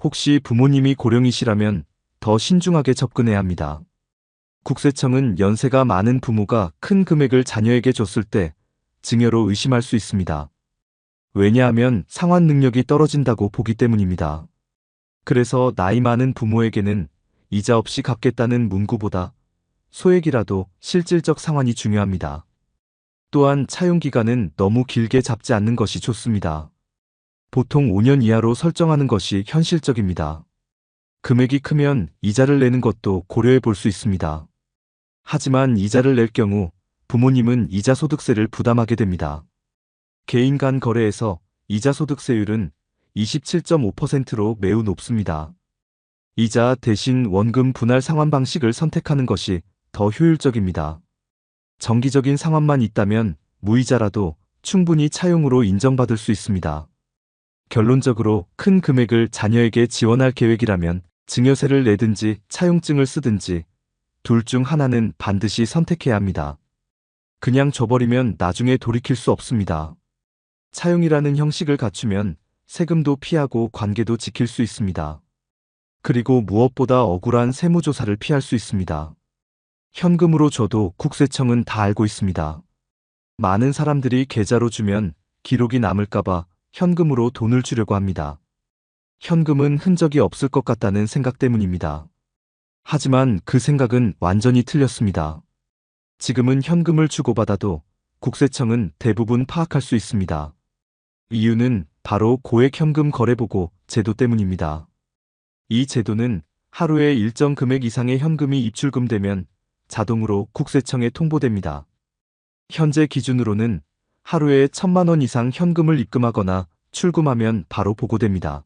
혹시 부모님이 고령이시라면 더 신중하게 접근해야 합니다. 국세청은 연세가 많은 부모가 큰 금액을 자녀에게 줬을 때 증여로 의심할 수 있습니다. 왜냐하면 상환 능력이 떨어진다고 보기 때문입니다. 그래서 나이 많은 부모에게는 이자 없이 갚겠다는 문구보다 소액이라도 실질적 상환이 중요합니다. 또한 차용 기간은 너무 길게 잡지 않는 것이 좋습니다. 보통 5년 이하로 설정하는 것이 현실적입니다. 금액이 크면 이자를 내는 것도 고려해 볼 수 있습니다. 하지만 이자를 낼 경우 부모님은 이자소득세를 부담하게 됩니다. 개인 간 거래에서 이자소득세율은 27.5%로 매우 높습니다. 이자 대신 원금 분할 상환 방식을 선택하는 것이 더 효율적입니다. 정기적인 상환만 있다면 무이자라도 충분히 차용으로 인정받을 수 있습니다. 결론적으로 큰 금액을 자녀에게 지원할 계획이라면 증여세를 내든지 차용증을 쓰든지 둘 중 하나는 반드시 선택해야 합니다. 그냥 줘버리면 나중에 돌이킬 수 없습니다. 차용이라는 형식을 갖추면 세금도 피하고 관계도 지킬 수 있습니다. 그리고 무엇보다 억울한 세무조사를 피할 수 있습니다. 현금으로 줘도 국세청은 다 알고 있습니다. 많은 사람들이 계좌로 주면 기록이 남을까봐 현금으로 돈을 주려고 합니다. 현금은 흔적이 없을 것 같다는 생각 때문입니다. 하지만 그 생각은 완전히 틀렸습니다. 지금은 현금을 주고받아도 국세청은 대부분 파악할 수 있습니다. 이유는 바로 고액 현금 거래보고 제도 때문입니다. 이 제도는 하루에 일정 금액 이상의 현금이 입출금되면 자동으로 국세청에 통보됩니다. 현재 기준으로는 하루에 1,000만 원 이상 현금을 입금하거나 출금하면 바로 보고됩니다.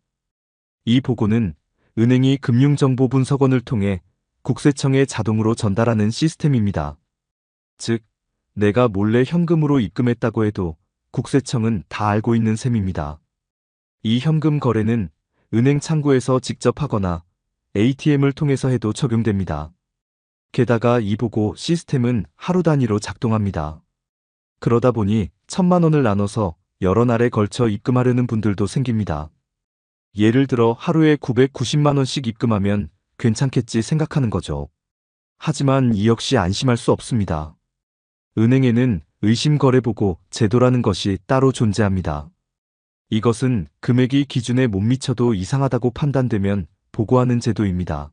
이 보고는 은행이 금융정보분석원을 통해 국세청에 자동으로 전달하는 시스템입니다. 즉, 내가 몰래 현금으로 입금했다고 해도 국세청은 다 알고 있는 셈입니다. 이 현금 거래는 은행 창구에서 직접 하거나 ATM을 통해서 해도 적용됩니다. 게다가 이 보고 시스템은 하루 단위로 작동합니다. 그러다 보니 1,000만 원을 나눠서 여러 날에 걸쳐 입금하려는 분들도 생깁니다. 예를 들어 하루에 990만 원씩 입금하면 괜찮겠지 생각하는 거죠. 하지만 이 역시 안심할 수 없습니다. 은행에는 의심거래보고 제도라는 것이 따로 존재합니다. 이것은 금액이 기준에 못 미쳐도 이상하다고 판단되면 보고하는 제도입니다.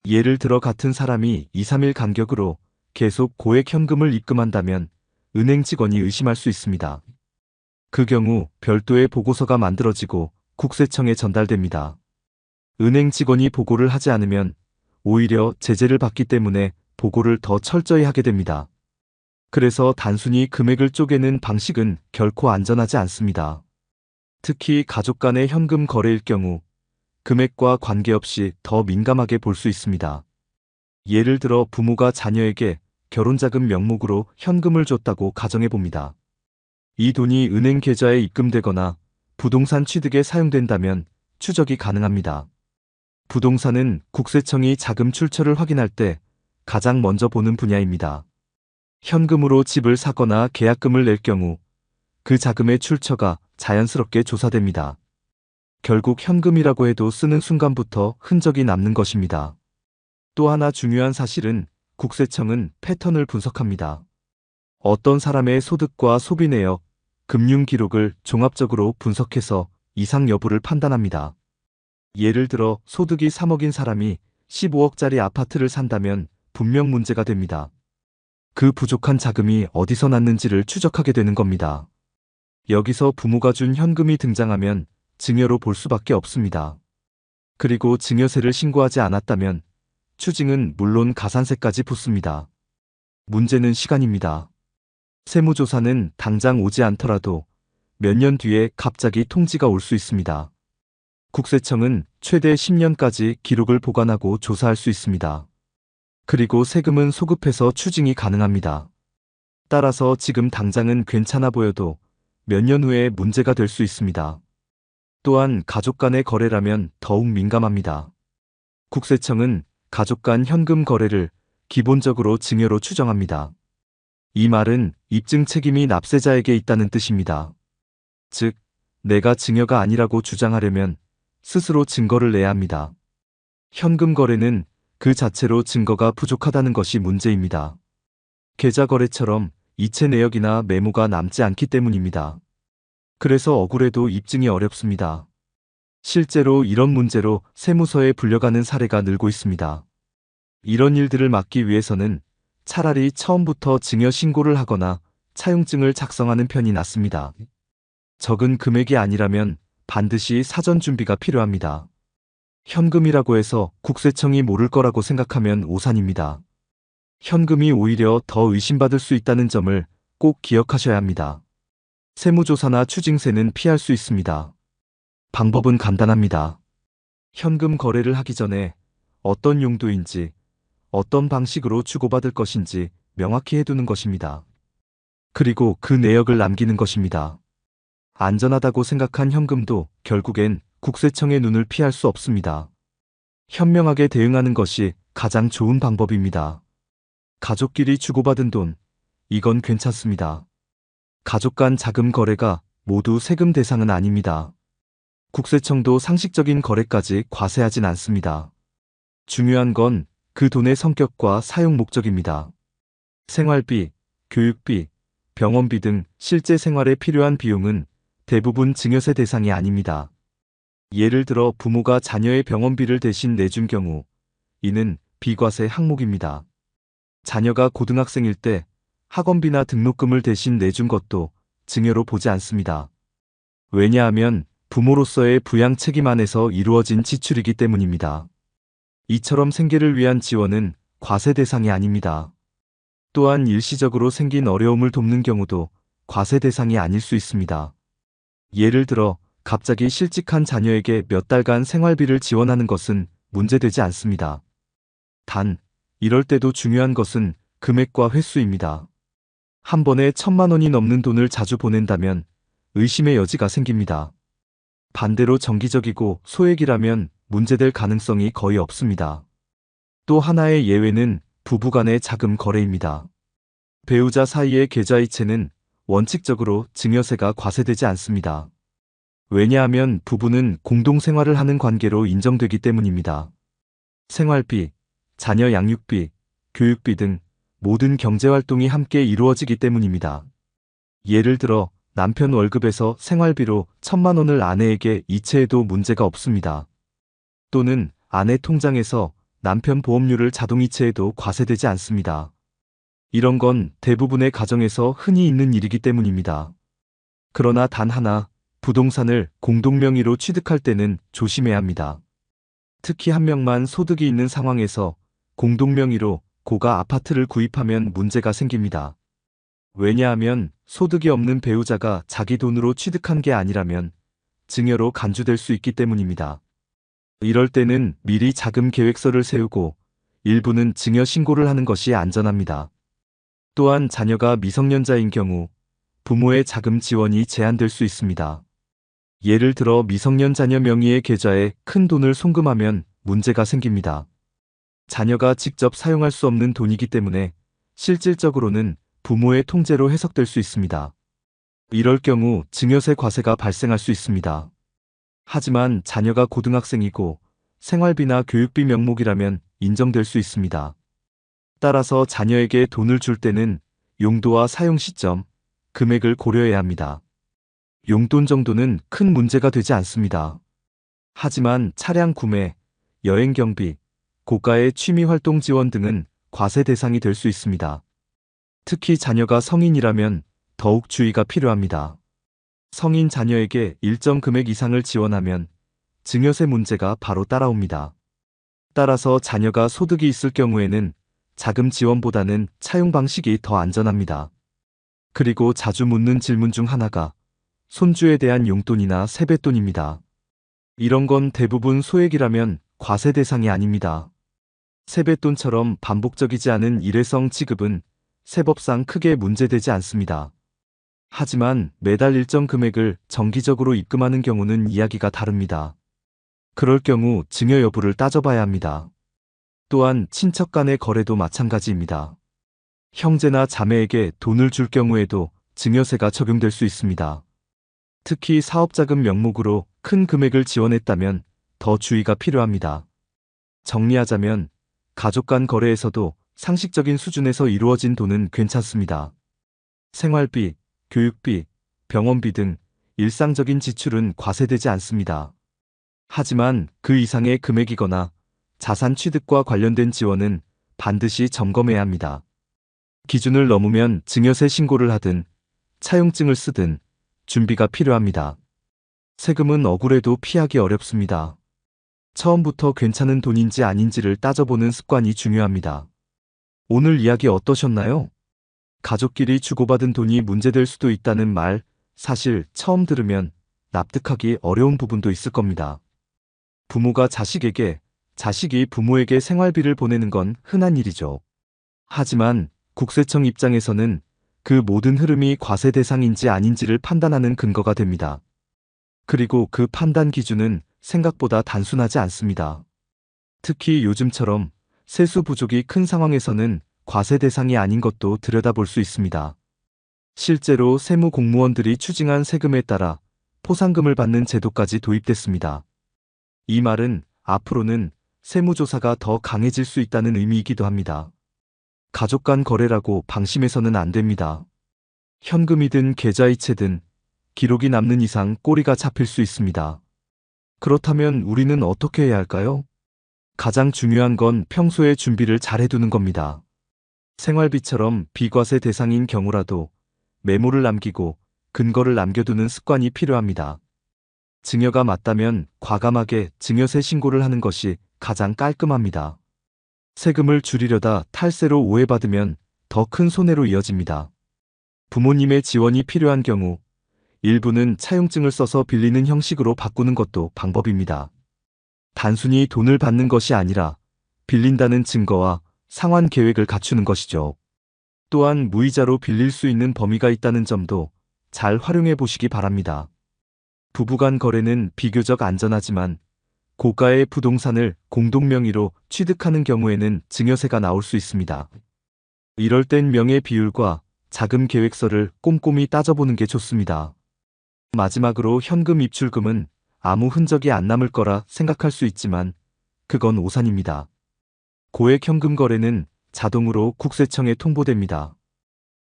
예를 들어 같은 사람이 2, 3일 간격으로 계속 고액 현금을 입금한다면 은행 직원이 의심할 수 있습니다. 그 경우 별도의 보고서가 만들어지고 국세청에 전달됩니다. 은행 직원이 보고를 하지 않으면 오히려 제재를 받기 때문에 보고를 더 철저히 하게 됩니다. 그래서 단순히 금액을 쪼개는 방식은 결코 안전하지 않습니다. 특히 가족 간의 현금 거래일 경우 금액과 관계없이 더 민감하게 볼 수 있습니다. 예를 들어 부모가 자녀에게 결혼자금 명목으로 현금을 줬다고 가정해봅니다. 이 돈이 은행 계좌에 입금되거나 부동산 취득에 사용된다면 추적이 가능합니다. 부동산은 국세청이 자금 출처를 확인할 때 가장 먼저 보는 분야입니다. 현금으로 집을 사거나 계약금을 낼 경우 그 자금의 출처가 자연스럽게 조사됩니다. 결국 현금이라고 해도 쓰는 순간부터 흔적이 남는 것입니다. 또 하나 중요한 사실은 국세청은 패턴을 분석합니다. 어떤 사람의 소득과 소비 내역, 금융 기록을 종합적으로 분석해서 이상 여부를 판단합니다. 예를 들어 소득이 3억인 사람이 15억짜리 아파트를 산다면 분명 문제가 됩니다. 그 부족한 자금이 어디서 났는지를 추적하게 되는 겁니다. 여기서 부모가 준 현금이 등장하면 증여로 볼 수밖에 없습니다. 그리고 증여세를 신고하지 않았다면 추징은 물론 가산세까지 붙습니다. 문제는 시간입니다. 세무조사는 당장 오지 않더라도 몇 년 뒤에 갑자기 통지가 올 수 있습니다. 국세청은 최대 10년까지 기록을 보관하고 조사할 수 있습니다. 그리고 세금은 소급해서 추징이 가능합니다. 따라서 지금 당장은 괜찮아 보여도 몇 년 후에 문제가 될 수 있습니다. 또한 가족 간의 거래라면 더욱 민감합니다. 국세청은 가족 간 현금 거래를 기본적으로 증여로 추정합니다. 이 말은 입증 책임이 납세자에게 있다는 뜻입니다. 즉, 내가 증여가 아니라고 주장하려면 스스로 증거를 내야 합니다. 현금 거래는 그 자체로 증거가 부족하다는 것이 문제입니다. 계좌 거래처럼 이체 내역이나 메모가 남지 않기 때문입니다. 그래서 억울해도 입증이 어렵습니다. 실제로 이런 문제로 세무서에 불려가는 사례가 늘고 있습니다. 이런 일들을 막기 위해서는 차라리 처음부터 증여 신고를 하거나 차용증을 작성하는 편이 낫습니다. 적은 금액이 아니라면 반드시 사전 준비가 필요합니다. 현금이라고 해서 국세청이 모를 거라고 생각하면 오산입니다. 현금이 오히려 더 의심받을 수 있다는 점을 꼭 기억하셔야 합니다. 세무조사나 추징세는 피할 수 있습니다. 방법은 간단합니다. 현금 거래를 하기 전에 어떤 용도인지, 어떤 방식으로 주고받을 것인지 명확히 해두는 것입니다. 그리고 그 내역을 남기는 것입니다. 안전하다고 생각한 현금도 결국엔 국세청의 눈을 피할 수 없습니다. 현명하게 대응하는 것이 가장 좋은 방법입니다. 가족끼리 주고받은 돈, 이건 괜찮습니다. 가족 간 자금 거래가 모두 세금 대상은 아닙니다. 국세청도 상식적인 거래까지 과세하진 않습니다. 중요한 건 그 돈의 성격과 사용 목적입니다. 생활비, 교육비, 병원비 등 실제 생활에 필요한 비용은 대부분 증여세 대상이 아닙니다. 예를 들어 부모가 자녀의 병원비를 대신 내준 경우, 이는 비과세 항목입니다. 자녀가 고등학생일 때 학원비나 등록금을 대신 내준 것도 증여로 보지 않습니다. 왜냐하면 부모로서의 부양 책임 안에서 이루어진 지출이기 때문입니다. 이처럼 생계를 위한 지원은 과세 대상이 아닙니다. 또한 일시적으로 생긴 어려움을 돕는 경우도 과세 대상이 아닐 수 있습니다. 예를 들어 갑자기 실직한 자녀에게 몇 달간 생활비를 지원하는 것은 문제되지 않습니다. 단, 이럴 때도 중요한 것은 금액과 횟수입니다. 한 번에 1,000만 원이 넘는 돈을 자주 보낸다면 의심의 여지가 생깁니다. 반대로 정기적이고 소액이라면 문제될 가능성이 거의 없습니다. 또 하나의 예외는 부부간의 자금 거래입니다. 배우자 사이의 계좌이체는 원칙적으로 증여세가 과세되지 않습니다. 왜냐하면 부부는 공동생활을 하는 관계로 인정되기 때문입니다. 생활비, 자녀 양육비, 교육비 등 모든 경제활동이 함께 이루어지기 때문입니다. 예를 들어 남편 월급에서 생활비로 1,000만 원을 아내에게 이체해도 문제가 없습니다. 또는 아내 통장에서 남편 보험료를 자동이체해도 과세되지 않습니다. 이런 건 대부분의 가정에서 흔히 있는 일이기 때문입니다. 그러나 단 하나, 부동산을 공동명의로 취득할 때는 조심해야 합니다. 특히 한 명만 소득이 있는 상황에서 공동명의로 고가 아파트를 구입하면 문제가 생깁니다. 왜냐하면 소득이 없는 배우자가 자기 돈으로 취득한 게 아니라면 증여로 간주될 수 있기 때문입니다. 이럴 때는 미리 자금 계획서를 세우고 일부는 증여 신고를 하는 것이 안전합니다. 또한 자녀가 미성년자인 경우 부모의 자금 지원이 제한될 수 있습니다. 예를 들어 미성년 자녀 명의의 계좌에 큰 돈을 송금하면 문제가 생깁니다. 자녀가 직접 사용할 수 없는 돈이기 때문에 실질적으로는 부모의 통제로 해석될 수 있습니다. 이럴 경우 증여세 과세가 발생할 수 있습니다. 하지만 자녀가 고등학생이고 생활비나 교육비 명목이라면 인정될 수 있습니다. 따라서 자녀에게 돈을 줄 때는 용도와 사용 시점, 금액을 고려해야 합니다. 용돈 정도는 큰 문제가 되지 않습니다. 하지만 차량 구매, 여행 경비, 고가의 취미활동 지원 등은 과세 대상이 될 수 있습니다. 특히 자녀가 성인이라면 더욱 주의가 필요합니다. 성인 자녀에게 일정 금액 이상을 지원하면 증여세 문제가 바로 따라옵니다. 따라서 자녀가 소득이 있을 경우에는 자금 지원보다는 차용 방식이 더 안전합니다. 그리고 자주 묻는 질문 중 하나가 손주에 대한 용돈이나 세뱃돈입니다. 이런 건 대부분 소액이라면 과세 대상이 아닙니다. 세뱃돈처럼 반복적이지 않은 일회성 지급은 세법상 크게 문제되지 않습니다. 하지만 매달 일정 금액을 정기적으로 입금하는 경우는 이야기가 다릅니다. 그럴 경우 증여 여부를 따져봐야 합니다. 또한 친척 간의 거래도 마찬가지입니다. 형제나 자매에게 돈을 줄 경우에도 증여세가 적용될 수 있습니다. 특히 사업자금 명목으로 큰 금액을 지원했다면 더 주의가 필요합니다. 정리하자면 가족 간 거래에서도 상식적인 수준에서 이루어진 돈은 괜찮습니다. 생활비, 교육비, 병원비 등 일상적인 지출은 과세되지 않습니다. 하지만 그 이상의 금액이거나 자산 취득과 관련된 지원은 반드시 점검해야 합니다. 기준을 넘으면 증여세 신고를 하든 차용증을 쓰든 준비가 필요합니다. 세금은 억울해도 피하기 어렵습니다. 처음부터 괜찮은 돈인지 아닌지를 따져보는 습관이 중요합니다. 오늘 이야기 어떠셨나요? 가족끼리 주고받은 돈이 문제될 수도 있다는 말, 사실 처음 들으면 납득하기 어려운 부분도 있을 겁니다. 부모가 자식에게, 자식이 부모에게 생활비를 보내는 건 흔한 일이죠. 하지만 국세청 입장에서는 그 모든 흐름이 과세 대상인지 아닌지를 판단하는 근거가 됩니다. 그리고 그 판단 기준은 생각보다 단순하지 않습니다. 특히 요즘처럼 세수 부족이 큰 상황에서는 과세 대상이 아닌 것도 들여다볼 수 있습니다. 실제로 세무 공무원들이 추징한 세금에 따라 포상금을 받는 제도까지 도입됐습니다. 이 말은 앞으로는 세무조사가 더 강해질 수 있다는 의미이기도 합니다. 가족 간 거래라고 방심해서는 안 됩니다. 현금이든 계좌이체든 기록이 남는 이상 꼬리가 잡힐 수 있습니다. 그렇다면 우리는 어떻게 해야 할까요? 가장 중요한 건 평소에 준비를 잘 해두는 겁니다. 생활비처럼 비과세 대상인 경우라도 메모를 남기고 근거를 남겨두는 습관이 필요합니다. 증여가 맞다면 과감하게 증여세 신고를 하는 것이 가장 깔끔합니다. 세금을 줄이려다 탈세로 오해받으면 더 큰 손해로 이어집니다. 부모님의 지원이 필요한 경우 일부는 차용증을 써서 빌리는 형식으로 바꾸는 것도 방법입니다. 단순히 돈을 받는 것이 아니라 빌린다는 증거와 상환 계획을 갖추는 것이죠. 또한 무이자로 빌릴 수 있는 범위가 있다는 점도 잘 활용해 보시기 바랍니다. 부부간 거래는 비교적 안전하지만 고가의 부동산을 공동명의로 취득하는 경우에는 증여세가 나올 수 있습니다. 이럴 땐 명의 비율과 자금 계획서를 꼼꼼히 따져보는 게 좋습니다. 마지막으로 현금 입출금은 아무 흔적이 안 남을 거라 생각할 수 있지만 그건 오산입니다. 고액 현금 거래는 자동으로 국세청에 통보됩니다.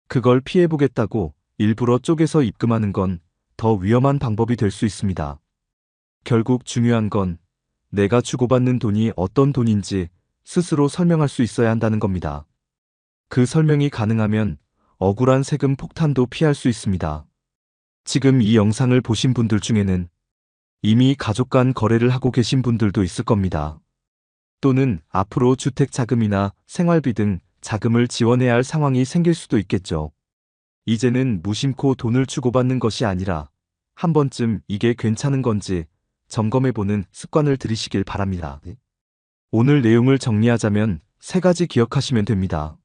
그걸 피해보겠다고 일부러 쪼개서 입금하는 건 더 위험한 방법이 될 수 있습니다. 결국 중요한 건 내가 주고받는 돈이 어떤 돈인지 스스로 설명할 수 있어야 한다는 겁니다. 그 설명이 가능하면 억울한 세금 폭탄도 피할 수 있습니다. 지금 이 영상을 보신 분들 중에는 이미 가족 간 거래를 하고 계신 분들도 있을 겁니다. 또는 앞으로 주택 자금이나 생활비 등 자금을 지원해야 할 상황이 생길 수도 있겠죠. 이제는 무심코 돈을 주고받는 것이 아니라 한 번쯤 이게 괜찮은 건지 점검해보는 습관을 들이시길 바랍니다. 오늘 내용을 정리하자면 3가지 기억하시면 됩니다.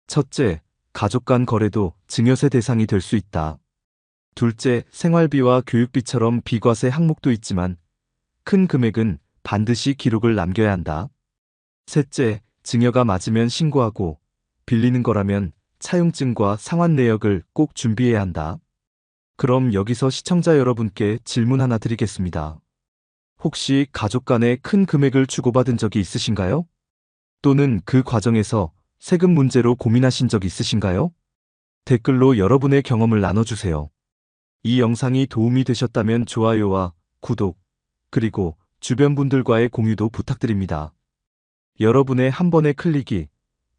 첫째, 가족 간 거래도 증여세 대상이 될 수 있다. 둘째, 생활비와 교육비처럼 비과세 항목도 있지만 큰 금액은 반드시 기록을 남겨야 한다. 셋째, 증여가 맞으면 신고하고 빌리는 거라면 차용증과 상환 내역을 꼭 준비해야 한다. 그럼 여기서 시청자 여러분께 질문 하나 드리겠습니다. 혹시 가족 간에 큰 금액을 주고받은 적이 있으신가요? 또는 그 과정에서 세금 문제로 고민하신 적 있으신가요? 댓글로 여러분의 경험을 나눠주세요. 이 영상이 도움이 되셨다면 좋아요와 구독, 그리고 주변 분들과의 공유도 부탁드립니다. 여러분의 한 번의 클릭이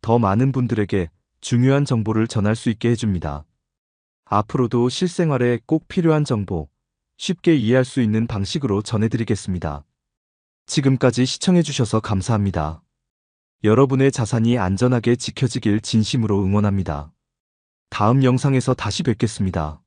더 많은 분들에게 중요한 정보를 전할 수 있게 해줍니다. 앞으로도 실생활에 꼭 필요한 정보, 쉽게 이해할 수 있는 방식으로 전해드리겠습니다. 지금까지 시청해주셔서 감사합니다. 여러분의 자산이 안전하게 지켜지길 진심으로 응원합니다. 다음 영상에서 다시 뵙겠습니다.